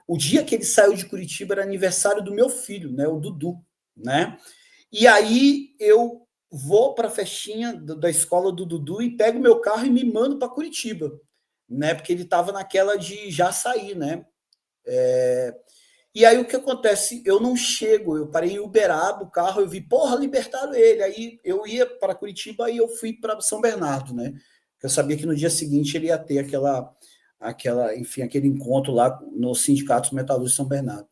O dia que ele saiu de Curitiba era aniversário do meu filho, né? O Dudu, né? E aí eu vou para a festinha da escola do Dudu e pego meu carro e me mando para Curitiba, né? Porque ele estava naquela de já sair, né? E aí o que acontece? Eu não chego, eu parei em Uberaba, o carro, eu vi, porra, libertaram ele. Aí eu ia para Curitiba e eu fui para São Bernardo, né? Eu sabia que no dia seguinte ele ia ter enfim, aquele encontro lá no Sindicato dos Metalúrgicos de São Bernardo.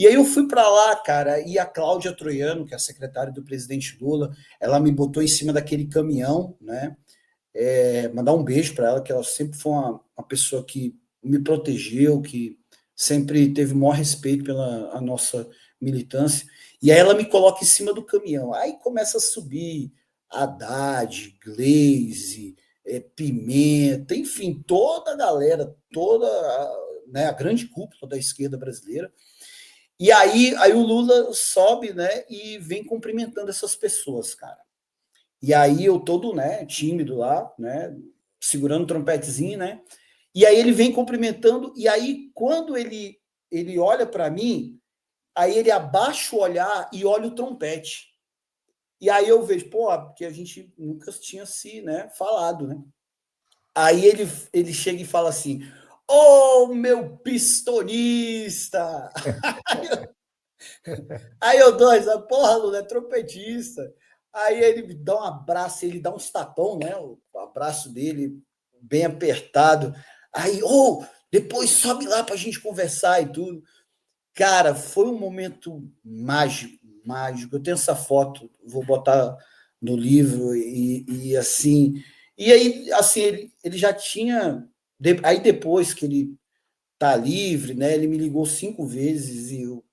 E aí eu fui para lá, cara, e a Cláudia Troiano, que é a secretária do presidente Lula, ela me botou em cima daquele caminhão, né? Mandar um beijo para ela, que ela sempre foi uma pessoa que me protegeu, que sempre teve o maior respeito pela a nossa militância. E aí ela me coloca em cima do caminhão. Aí começa a subir Haddad, Gleisi, Pimenta, enfim, toda a galera, toda né, a grande cúpula da esquerda brasileira. E aí o Lula sobe, né, e vem cumprimentando essas pessoas, cara. E aí eu todo, né, tímido lá, né, segurando o trompetezinho, né? E aí ele vem cumprimentando, e aí quando ele olha para mim, aí ele abaixa o olhar e olha o trompete. E aí eu vejo, pô, porque a gente nunca tinha se, né, falado, né? Aí ele chega e fala assim: "Ô, meu pistonista!" Aí eu dou essa, porra, Lula, é trompetista. Aí ele me dá um abraço, ele dá uns tapão, né? O abraço dele bem apertado. Aí, depois sobe lá pra gente conversar e tudo. Cara, foi um momento mágico, mágico. Eu tenho essa foto, vou botar no livro e assim. E aí, assim, ele já tinha. Aí depois que ele tá livre, né? Ele me ligou 5 vezes e eu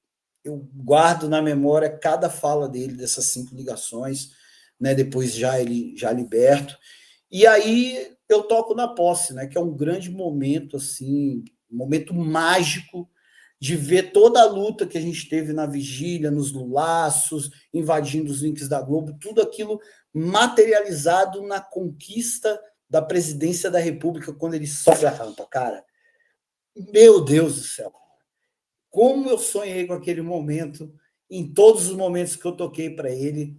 guardo na memória cada fala dele, dessas 5 ligações, né? Depois ele já liberto. E aí eu toco na posse, né? Que é um grande momento, assim, um momento mágico de ver toda a luta que a gente teve na vigília, nos lulaços, invadindo os links da Globo, tudo aquilo materializado na conquista da presidência da República quando ele sobe a rampa, cara. Meu Deus do céu. Como eu sonhei com aquele momento, em todos os momentos que eu toquei para ele.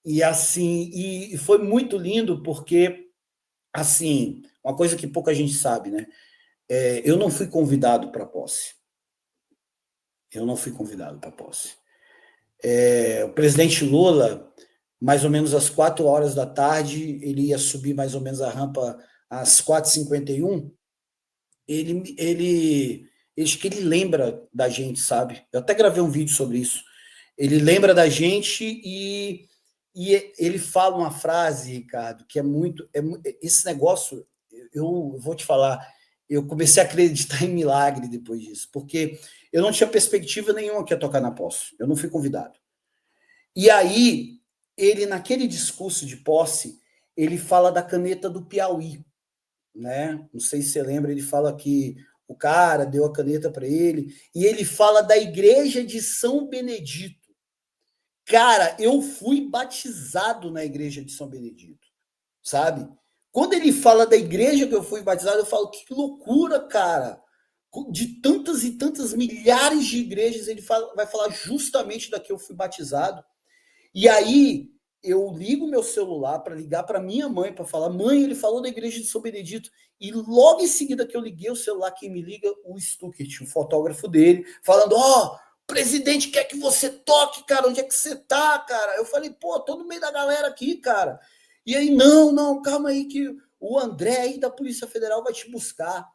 E assim, e foi muito lindo porque, assim, uma coisa que pouca gente sabe, né? Eu não fui convidado para a posse. Eu não fui convidado para a posse. O presidente Lula, mais ou menos às 4 horas da tarde, ele ia subir mais ou menos a rampa às 4h51. Acho que ele lembra da gente, sabe? Eu até gravei um vídeo sobre isso. Ele lembra da gente e ele fala uma frase, Ricardo, que é muito. Esse negócio, eu vou te falar, eu comecei a acreditar em milagre depois disso, porque eu não tinha perspectiva nenhuma que ia tocar na posse. Eu não fui convidado. E aí, ele, naquele discurso de posse, ele fala da caneta do Piauí, né? Não sei se você lembra, ele fala que o cara deu a caneta para ele, e ele fala da igreja de São Benedito. Cara, eu fui batizado na igreja de São Benedito, sabe? Quando ele fala da igreja que eu fui batizado, eu falo, que loucura, cara! De tantas e tantas milhares de igrejas, ele vai falar justamente da que eu fui batizado. E aí, eu ligo meu celular para ligar para minha mãe, para falar, mãe, ele falou da igreja de São Benedito. E logo em seguida que eu liguei o celular, quem me liga, o Stuckert, o fotógrafo dele, falando, o presidente quer que você toque, cara, onde é que você tá, cara? Eu falei, pô, tô no meio da galera aqui, cara. E aí, não, calma aí que o André aí da Polícia Federal vai te buscar.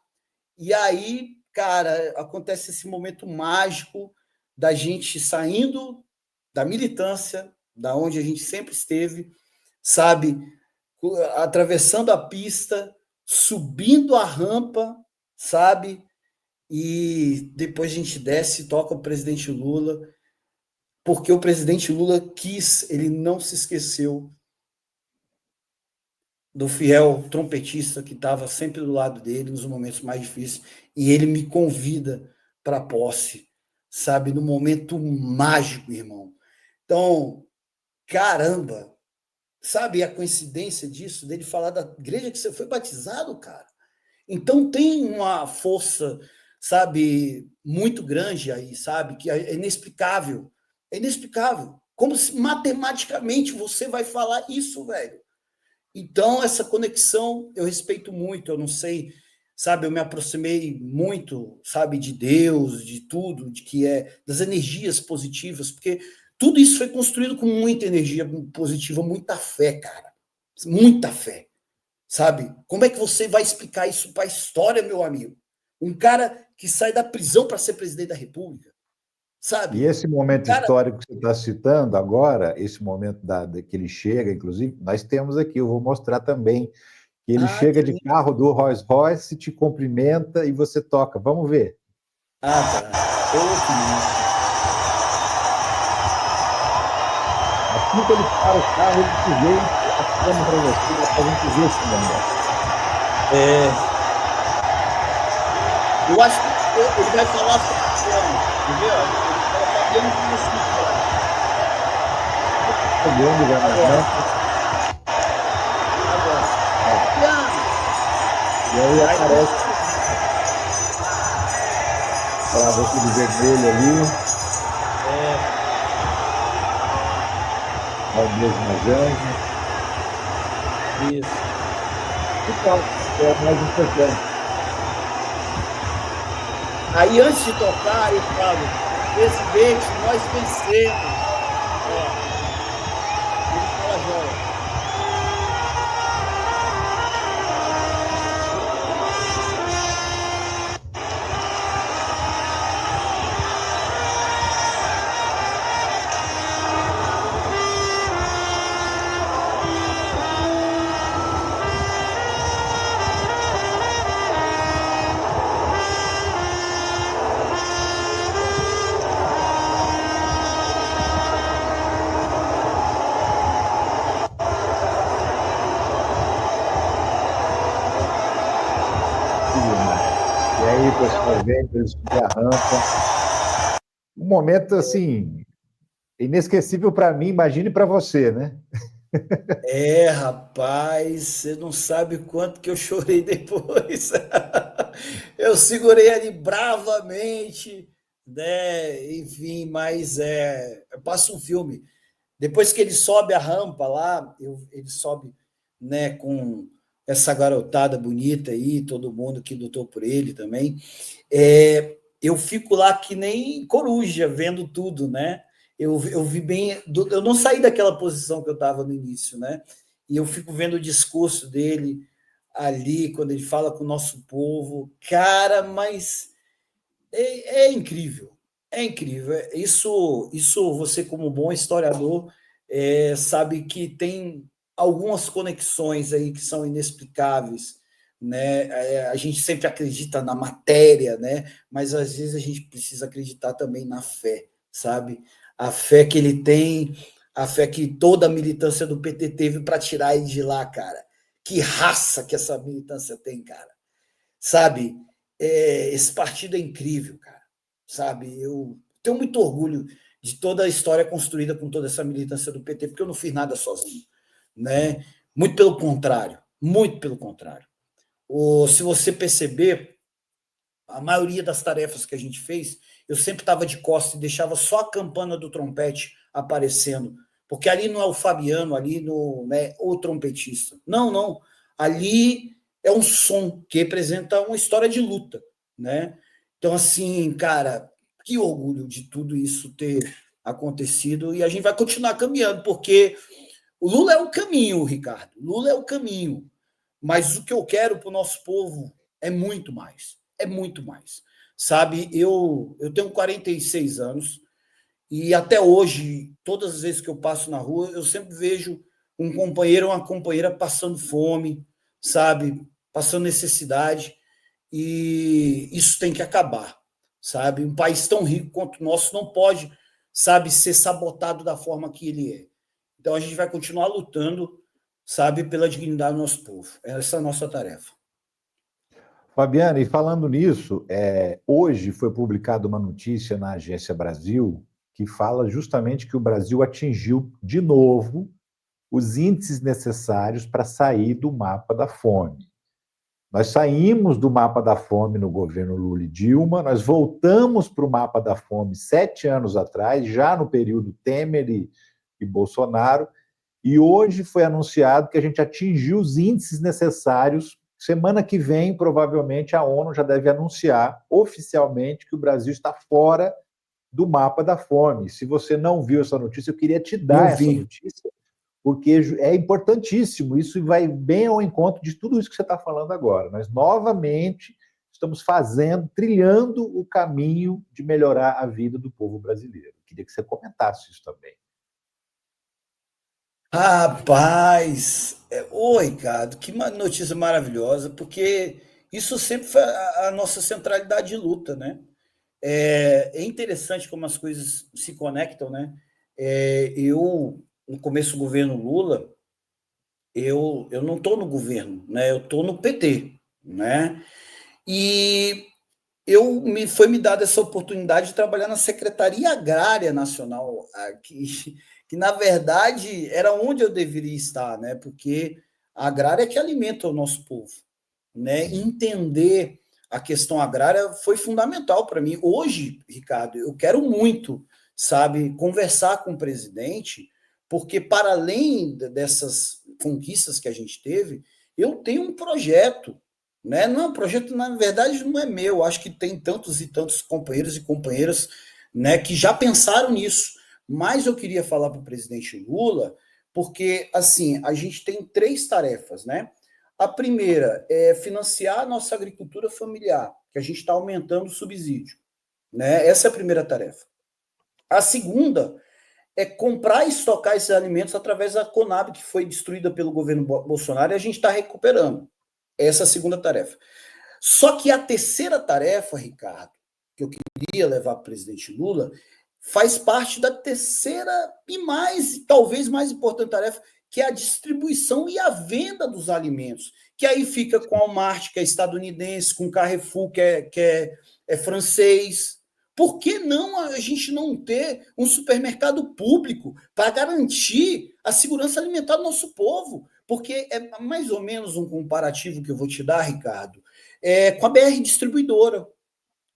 E aí, cara, acontece esse momento mágico da gente saindo da militância, da onde a gente sempre esteve, sabe, atravessando a pista, subindo a rampa, sabe, e depois a gente desce e toca o presidente Lula, porque o presidente Lula quis, ele não se esqueceu do fiel trompetista que estava sempre do lado dele nos momentos mais difíceis, e ele me convida para a posse, sabe, no momento mágico, irmão. Então, caramba, sabe a coincidência disso, dele falar da igreja que você foi batizado, cara? Então tem uma força, sabe, muito grande aí, sabe, que é inexplicável. É inexplicável. Como se matematicamente você vai falar isso, velho? Então, essa conexão eu respeito muito, eu não sei, sabe, eu me aproximei muito, sabe, de Deus, de tudo, de que das energias positivas, porque tudo isso foi construído com muita energia positiva, muita fé, cara. Muita fé, sabe? Como é que você vai explicar isso para a história, meu amigo? Um cara que sai da prisão para ser presidente da República, sabe? E esse momento Cara, histórico que você está citando agora, esse momento que ele chega, inclusive, nós temos aqui, eu vou mostrar também, que ele que chega de lindo. carro do Rolls Royce, te cumprimenta e você toca. Vamos ver. Tá. Que lindo. Assim que ele para o carro, ele te vem atirando para você, para a gente ver esse momento. Eu acho que ele vai falar Fabiano, entendeu? Ele fala Fabiano com esse Chegando já na frente, agora. Fabiano! e aí aparece para você de vermelho ali, ao mesmo anjo. Isso. Então, é o mais importante. Aí, antes de tocar, eu falo, presidente, nós vencemos. Ele fala, joia. E aí, pessoal, vem, eles subir a rampa. Um momento, assim, inesquecível para mim, imagine para você, né? Rapaz, você não sabe quanto que eu chorei depois. Eu segurei ali bravamente, né? Enfim, mas passa um filme. Depois que ele sobe a rampa lá, ele sobe, né, com essa garotada bonita aí, todo mundo que lutou por ele também. Eu fico lá que nem coruja, vendo tudo, né? Eu vi bem. Eu não saí daquela posição que eu estava no início, né? E eu fico vendo o discurso dele ali, quando ele fala com o nosso povo. Cara, mas é incrível. É incrível. Isso você, como bom historiador, sabe que tem algumas conexões aí que são inexplicáveis, né? A gente sempre acredita na matéria, né? Mas às vezes a gente precisa acreditar também na fé, sabe? A fé que ele tem, a fé que toda a militância do PT teve para tirar ele de lá, cara. Que raça que essa militância tem, cara. Sabe? Esse partido é incrível, cara. Sabe? Eu tenho muito orgulho de toda a história construída com toda essa militância do PT, porque eu não fiz nada sozinho, né? Muito pelo contrário, muito pelo contrário. Se você perceber, a maioria das tarefas que a gente fez, eu sempre estava de costas e deixava só a campana do trompete aparecendo, porque ali não é o Fabiano, ali não é o trompetista. Não, não. Ali é um som que representa uma história de luta, né? Então, assim, cara, que orgulho de tudo isso ter acontecido, e a gente vai continuar caminhando, porque o Lula é o caminho, Ricardo. Lula é o caminho. Mas o que eu quero para o nosso povo é muito mais. É muito mais. Sabe, eu tenho 46 anos e até hoje, todas as vezes que eu passo na rua, eu sempre vejo um companheiro ou uma companheira passando fome, sabe, passando necessidade, e isso tem que acabar, sabe? Um país tão rico quanto o nosso não pode, sabe, ser sabotado da forma que ele é. Então a gente vai continuar lutando, sabe, pela dignidade do nosso povo. Essa é a nossa tarefa. Fabiana, e falando nisso, hoje foi publicada uma notícia na Agência Brasil que fala justamente que o Brasil atingiu de novo os índices necessários para sair do mapa da fome. Nós saímos do mapa da fome no governo Lula e Dilma, nós voltamos para o mapa da fome 7 anos atrás, já no período Temer e Bolsonaro, e hoje foi anunciado que a gente atingiu os índices necessários. Semana que vem, provavelmente, a ONU já deve anunciar oficialmente que o Brasil está fora do mapa da fome. Se você não viu essa notícia, eu queria te dar essa notícia, porque é importantíssimo. Isso vai bem ao encontro de tudo isso que você está falando agora. Nós, novamente, estamos fazendo, trilhando o caminho de melhorar a vida do povo brasileiro. Queria que você comentasse isso também. Rapaz, oi, Ricardo, que notícia maravilhosa, porque isso sempre foi a nossa centralidade de luta, né? É interessante como as coisas se conectam, né? No começo do governo Lula, eu não estou no governo, né? Eu estou no PT, né? E foi me dada essa oportunidade de trabalhar na Secretaria Agrária Nacional, que na verdade era onde eu deveria estar, né? Porque a agrária é que alimenta o nosso povo, né? Entender a questão agrária foi fundamental para mim. Hoje, Ricardo, eu quero muito, sabe, conversar com o presidente, porque para além dessas conquistas que a gente teve, eu tenho um projeto, né? Não é um projeto, na verdade, não é meu. Acho que tem tantos e tantos companheiros e companheiras, né, que já pensaram nisso. Mas eu queria falar para o presidente Lula, porque assim a gente tem 3 tarefas, né? A primeira é financiar a nossa agricultura familiar, que a gente está aumentando o subsídio, né? Essa é a primeira tarefa. A segunda é comprar e estocar esses alimentos através da Conab, que foi destruída pelo governo Bolsonaro, e a gente está recuperando. Essa é a segunda tarefa. Só que a terceira tarefa, Ricardo, que eu queria levar para o presidente Lula, faz parte da terceira e talvez mais importante tarefa, que é a distribuição e a venda dos alimentos, que aí fica com a Walmart, que é estadunidense, com o Carrefour, que é francês. Por que não a gente não ter um supermercado público para garantir a segurança alimentar do nosso povo? Porque é mais ou menos um comparativo que eu vou te dar, Ricardo, com a BR Distribuidora.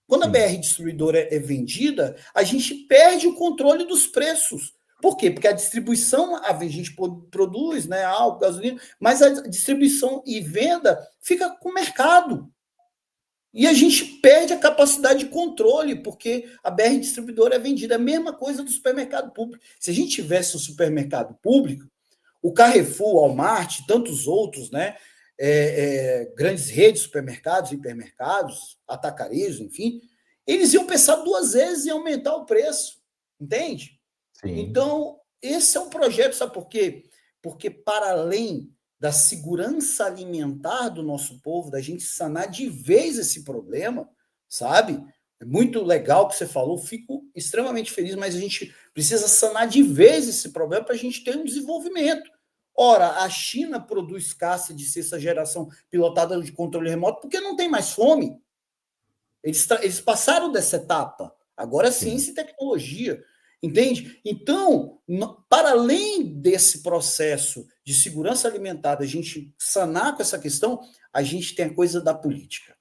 Quando a BR Distribuidora é vendida, a gente perde o controle dos preços. Por quê? Porque a distribuição, a gente produz, né, álcool, gasolina, mas a distribuição e venda fica com o mercado. E a gente perde a capacidade de controle, porque a BR Distribuidora é vendida. É a mesma coisa do supermercado público. Se a gente tivesse um supermercado público, o Carrefour, o Walmart, tantos outros, né, grandes redes de supermercados, hipermercados, atacarejos, enfim, eles iam pensar 2 vezes em aumentar o preço, entende? Sim. Então, esse é um projeto, sabe por quê? Porque para além da segurança alimentar do nosso povo, da gente sanar de vez esse problema, sabe? É muito legal o que você falou, fico extremamente feliz, mas a gente precisa sanar de vez esse problema para a gente ter um desenvolvimento. Ora, a China produz caça de 6ª geração pilotada de controle remoto porque não tem mais fome. Eles passaram dessa etapa. Agora é ciência e tecnologia. Entende? Então, para além desse processo de segurança alimentar, a gente sanar com essa questão, a gente tem a coisa da política.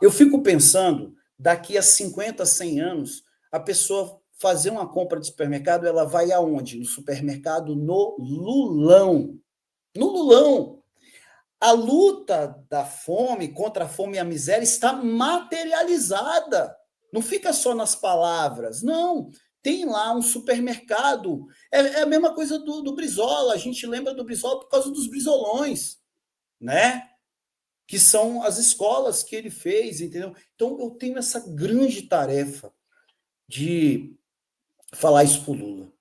Eu fico pensando, daqui a 50, 100 anos, a pessoa fazer uma compra de supermercado, ela vai aonde? No supermercado, no Lulão. No Lulão. A luta da fome, contra a fome e a miséria, está materializada. Não fica só nas palavras, não. Tem lá um supermercado. É a mesma coisa do Brizola. A gente lembra do Brizola por causa dos brizolões, né? Que são as escolas que ele fez, entendeu? Então, eu tenho essa grande tarefa de falar isso para o Lula,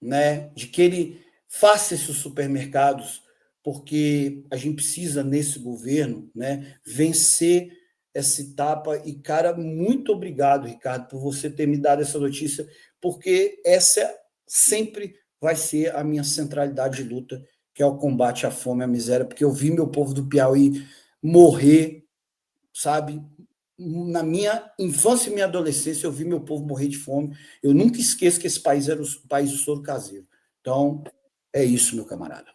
né? De que ele faça esses supermercados, porque a gente precisa, nesse governo, né, vencer essa etapa. E, cara, muito obrigado, Ricardo, por você ter me dado essa notícia, porque essa sempre vai ser a minha centralidade de luta, que é o combate à fome e à miséria, porque eu vi meu povo do Piauí morrer, sabe? Na minha infância e minha adolescência, eu vi meu povo morrer de fome. Eu nunca esqueço que esse país era o país do soro caseiro. Então, é isso, meu camarada.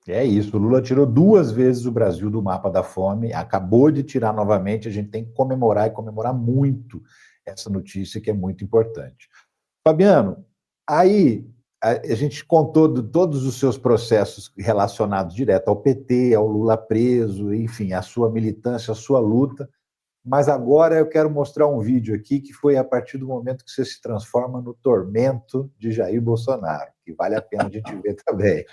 É isso. O Lula tirou 2 vezes o Brasil do mapa da fome, acabou de tirar novamente. A gente tem que comemorar e comemorar muito essa notícia, que é muito importante. Fabiano, aí a gente contou de todos os seus processos relacionados direto ao PT, ao Lula preso, enfim, a sua militância, a sua luta. Mas agora eu quero mostrar um vídeo aqui que foi a partir do momento que você se transforma no tormento de Jair Bolsonaro, que vale a pena a gente ver também.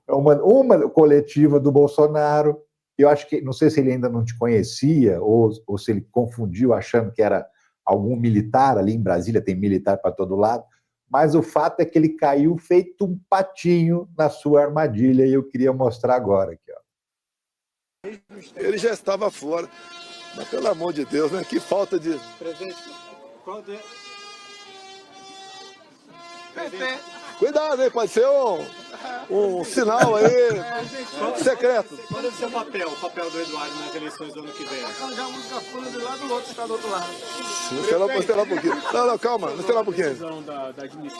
É uma coletiva do Bolsonaro, eu acho que, não sei se ele ainda não te conhecia, ou se ele confundiu achando que era algum militar ali em Brasília, tem militar para todo lado, mas o fato é que ele caiu feito um patinho na sua armadilha, e eu queria mostrar agora aqui, ó. Ele já estava fora, mas pelo amor de Deus, né? Que falta de... Presidente, qual de... Cuidado, hein? Pode ser um sinal aí secreto. Qual deve ser o papel do Eduardo nas eleições do ano que vem? Arranjar um microfone do lado, o outro está do outro lado. Vou esperar um pouquinho. Não, calma, vou esperar um pouquinho. Da Denise.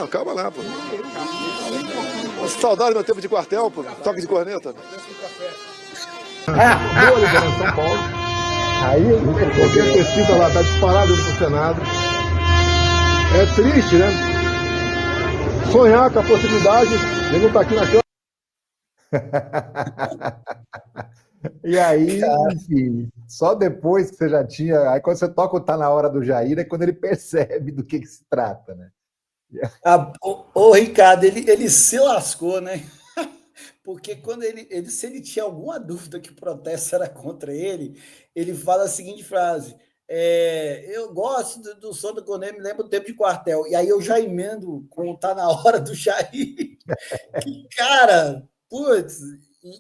Calma lá, pô. Saudade do meu tempo de quartel, pô. Toque de corneta. Boa liderança São Paulo. Aí, qualquer pesquisa lá, tá disparado no Senado. É triste, né? Sonhar com a possibilidade de não estar aqui na Câmara. E aí, enfim, só depois que você já tinha... Aí quando você toca o Tá Na Hora do Jair, é quando ele percebe do que se trata, né? O Ricardo, ele se lascou, né? Porque quando se ele tinha alguma dúvida que o protesto era contra ele fala a seguinte frase: eu gosto do som do Coné, me lembra do tempo de quartel. E aí eu já emendo com o Tá Na Hora do Jair. Que, cara, putz,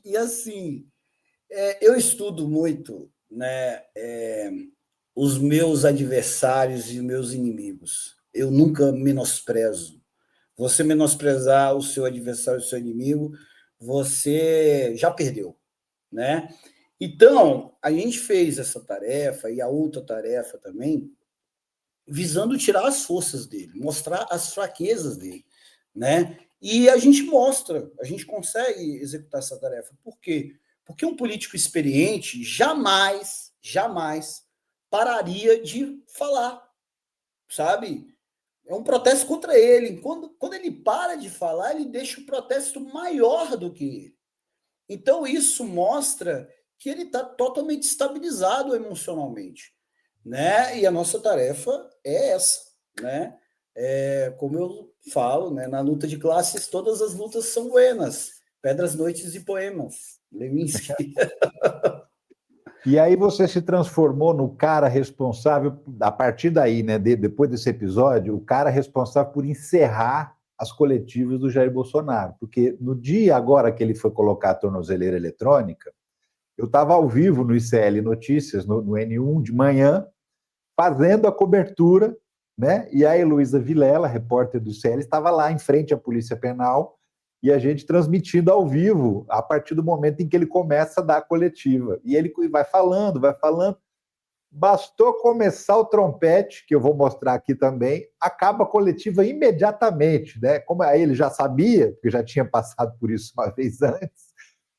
e assim, eu estudo muito, né, os meus adversários e os meus inimigos. Eu nunca menosprezo. Você menosprezar o seu adversário, o seu inimigo, você já perdeu, né? Então, a gente fez essa tarefa e a outra tarefa também, visando tirar as forças dele, mostrar as fraquezas dele, né? E a gente consegue executar essa tarefa. Por quê? Porque um político experiente jamais pararia de falar, sabe? É um protesto contra ele. Quando ele para de falar, ele deixa o protesto maior do que ele. Então, isso mostra que ele está totalmente estabilizado emocionalmente, né? E a nossa tarefa é essa, né? Como eu falo, né? Na luta de classes, todas as lutas são buenas. Pedras, noites e poemas. Levinsky. E aí você se transformou no cara responsável, a partir daí, né, depois desse episódio, o cara responsável por encerrar as coletivas do Jair Bolsonaro. Porque no dia agora que ele foi colocar a tornozeleira eletrônica, eu estava ao vivo no ICL Notícias, no N1 de manhã, fazendo a cobertura, né? E a Heloísa Vilela, repórter do ICL, estava lá em frente à Polícia Penal, e a gente transmitindo ao vivo a partir do momento em que ele começa a dar a coletiva. E ele vai falando. Bastou começar o trompete, que eu vou mostrar aqui também, acaba a coletiva imediatamente, né? Como aí ele já sabia, porque já tinha passado por isso uma vez antes,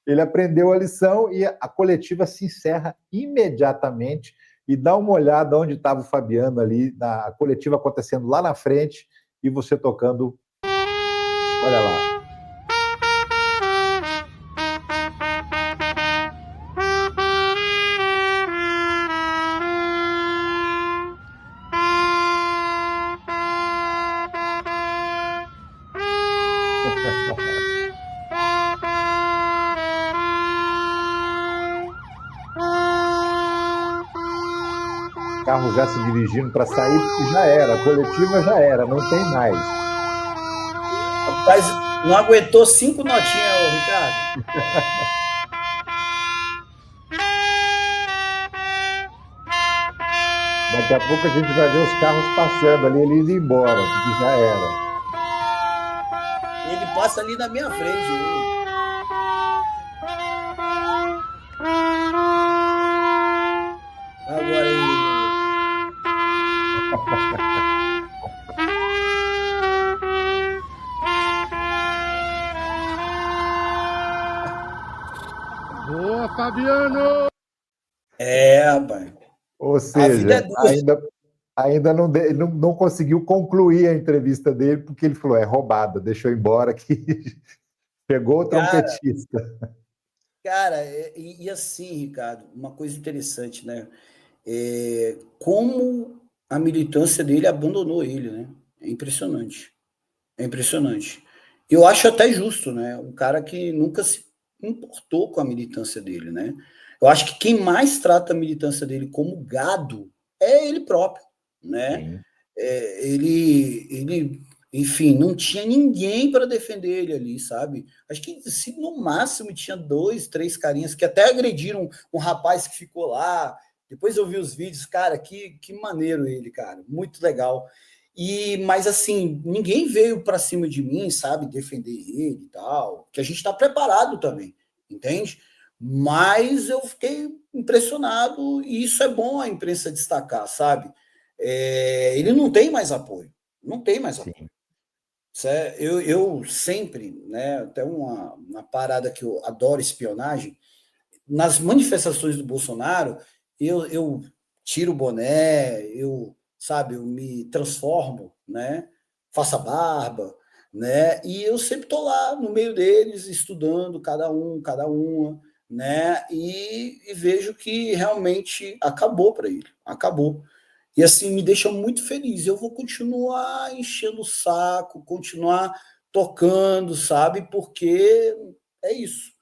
ele aprendeu a lição e a coletiva se encerra imediatamente. E dá uma olhada onde estava o Fabiano ali, na coletiva acontecendo lá na frente, e você tocando. Olha lá. O carro já se dirigindo para sair, porque já era, a coletiva já era, não tem mais. Rapaz, não aguentou 5 notinhas, Ricardo. Daqui a pouco a gente vai ver os carros passando ali, ele indo embora, porque já era. Ele passa ali na minha frente, viu? Agora ele... Boa, Fabiano! Rapaz. Ou seja, ainda não conseguiu concluir a entrevista dele, porque ele falou, é roubada, deixou embora, que pegou o trompetista. Cara, e assim, Ricardo, uma coisa interessante, né? Como a militância dele abandonou ele, né? É impressionante. É impressionante. Eu acho até justo, né? Um cara que nunca se importou com a militância dele, né? Eu acho que quem mais trata a militância dele como gado é ele próprio, né? Sim. Enfim, não tinha ninguém para defender ele ali, sabe? Acho que se no máximo tinha 2, 3 carinhas que até agrediram um rapaz que ficou lá. Depois eu vi os vídeos, cara, que maneiro ele, cara, muito legal. Mas assim, ninguém veio para cima de mim, sabe, defender ele e tal, que a gente está preparado também, entende? Mas eu fiquei impressionado, e isso é bom a imprensa destacar, sabe? Ele não tem mais apoio, não tem mais apoio. Eu sempre, né, até uma parada que eu adoro, espionagem, nas manifestações do Bolsonaro, eu tiro o boné, sabe, eu me transformo, né, faço a barba, né, e eu sempre estou lá no meio deles, estudando cada uma, né, e vejo que realmente acabou para ele, acabou. E assim, me deixa muito feliz. Eu vou continuar enchendo o saco, continuar tocando, sabe? Porque é isso.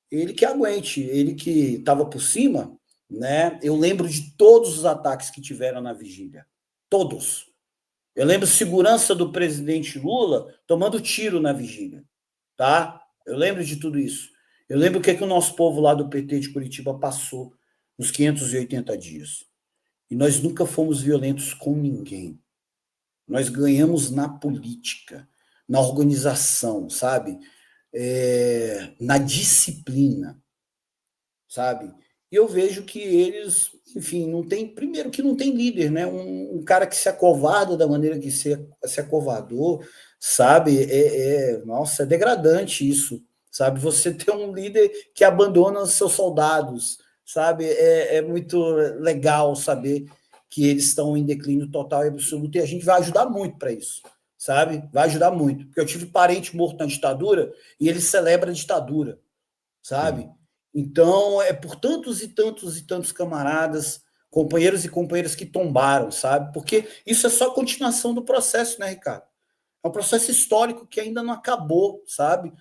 Ele que aguente, ele que estava por cima, né? Eu lembro de todos os ataques que tiveram na vigília. Todos. Eu lembro segurança do presidente Lula tomando tiro na vigília, tá? Eu lembro de tudo isso. Eu lembro o que o nosso povo lá do PT de Curitiba passou nos 580 dias. E nós nunca fomos violentos com ninguém. Nós ganhamos na política, na organização, sabe? Na disciplina, sabe? E eu vejo que eles, enfim, não tem, primeiro que não tem líder, né? Um cara que se acovarda da maneira que se acovardou, sabe? Nossa, é degradante isso, sabe? Você ter um líder que abandona os seus soldados, sabe? É muito legal saber que eles estão em declínio total e absoluto, e a gente vai ajudar muito para isso, sabe? Vai ajudar muito. Porque eu tive parente morto na ditadura e ele celebra a ditadura, sabe? Sim. Então, é por tantos e tantos e tantos camaradas, companheiros e companheiras que tombaram, sabe? Porque isso é só a continuação do processo, né, Ricardo? É um processo histórico que ainda não acabou, sabe?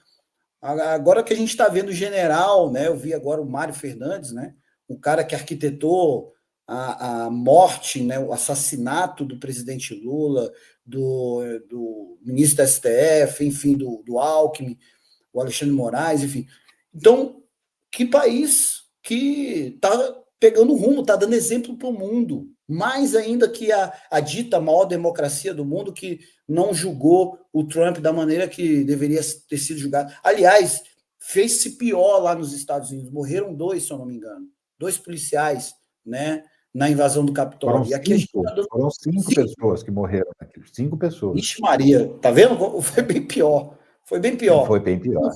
Agora que a gente está vendo o general, né? Eu vi agora o Mário Fernandes, né? O cara que arquitetou a morte, né? O assassinato do presidente Lula, do ministro da STF, enfim, do Alckmin, o Alexandre Moraes, enfim. Então, que país que está pegando rumo, está dando exemplo para o mundo, mais ainda que a dita maior democracia do mundo, que não julgou o Trump da maneira que deveria ter sido julgado. Aliás, fez-se pior lá nos Estados Unidos, morreram 2, se eu não me engano, 2 policiais, né, na invasão do Capitólio. E aqui foram 5 pessoas que morreram naquilo, 5 pessoas. Vixe Maria, tá vendo? Foi bem pior. Foi bem pior. Foi bem pior.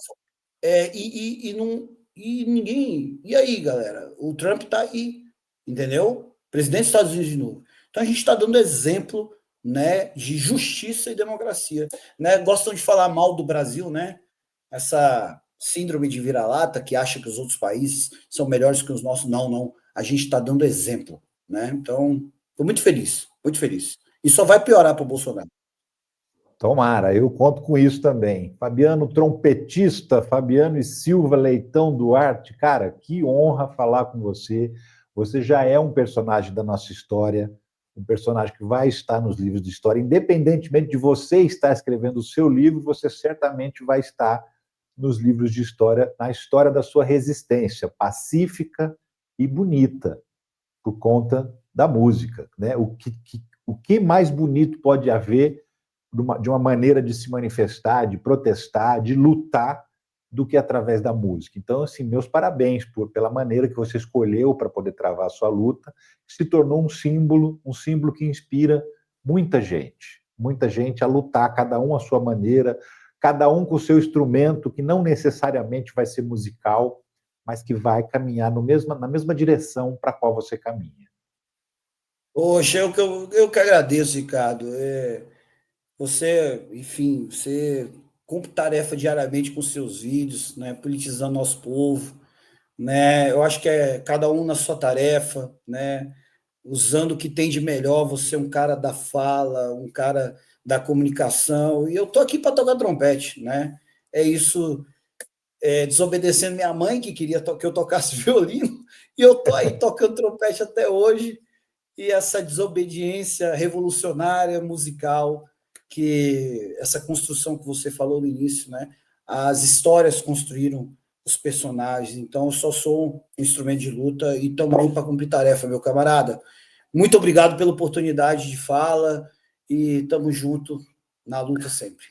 E ninguém... E aí, galera? O Trump tá aí, entendeu? Presidente dos Estados Unidos de novo. Então, a gente está dando exemplo, né, de justiça e democracia. Né? Gostam de falar mal do Brasil, né? Essa síndrome de vira-lata que acha que os outros países são melhores que os nossos. Não, não. A gente está dando exemplo, né? Então, estou muito feliz, muito feliz. E só vai piorar para o Bolsonaro. Tomara, eu conto com isso também. Fabiano, trompetista, Fabiano e Silva Leitão Duarte, cara, que honra falar com você. Você já é um personagem da nossa história, um personagem que vai estar nos livros de história. Independentemente de você estar escrevendo o seu livro, você certamente vai estar nos livros de história, na história da sua resistência pacífica e bonita, por conta da música, né? O que mais bonito pode haver de uma maneira de se manifestar, de protestar, de lutar, do que através da música. Então, assim, meus parabéns pela maneira que você escolheu para poder travar a sua luta, que se tornou um símbolo que inspira muita gente a lutar, cada um à sua maneira, cada um com o seu instrumento, que não necessariamente vai ser musical, mas que vai caminhar na mesma direção para a qual você caminha. Poxa, eu que agradeço, Ricardo. Você, enfim, você cumpre tarefa diariamente com seus vídeos, né, politizando nosso povo, né? Eu acho que é cada um na sua tarefa, né? Usando o que tem de melhor. Você é um cara da fala, um cara da comunicação, e eu tô aqui para tocar trompete, né? É isso, desobedecendo minha mãe, que queria que eu tocasse violino, e eu tô aí tocando trompete até hoje, e essa desobediência revolucionária musical, que essa construção que você falou no início, né? As histórias construíram os personagens, então eu só sou um instrumento de luta e estamos aí para cumprir tarefa, meu camarada. Muito obrigado pela oportunidade de fala e estamos juntos na luta sempre.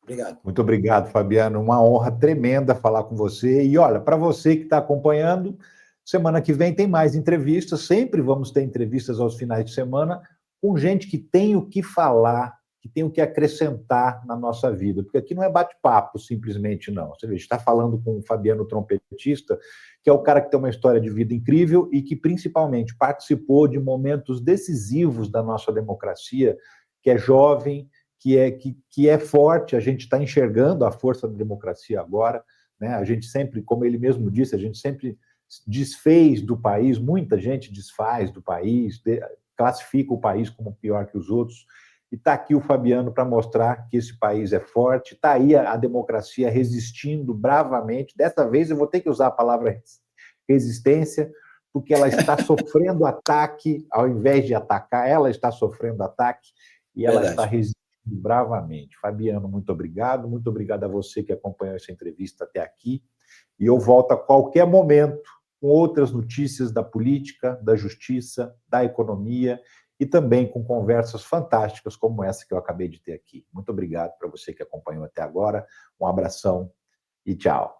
Obrigado. Muito obrigado, Fabiano. Uma honra tremenda falar com você. E olha, para você que está acompanhando, semana que vem tem mais entrevistas. Sempre vamos ter entrevistas aos finais de semana com gente que tem o que falar, que tem o que acrescentar na nossa vida. Porque aqui não é bate-papo simplesmente, não. Você vê, a gente está falando com o Fabiano, trompetista, que é o cara que tem uma história de vida incrível e que principalmente participou de momentos decisivos da nossa democracia, que é jovem, que é forte. A gente está enxergando a força da democracia agora, né? A gente sempre, como ele mesmo disse, a gente sempre desfez do país, muita gente desfaz do país, classifica o país como pior que os outros, e está aqui o Fabiano para mostrar que esse país é forte, está aí a democracia resistindo bravamente. Dessa vez eu vou ter que usar a palavra resistência, porque ela está sofrendo ataque, ao invés de atacar, ela está sofrendo ataque, e ela está resistindo bravamente. Fabiano, muito obrigado a você que acompanhou essa entrevista até aqui, e eu volto a qualquer momento com outras notícias da política, da justiça, da economia, e também com conversas fantásticas como essa que eu acabei de ter aqui. Muito obrigado para você que acompanhou até agora, um abração e tchau.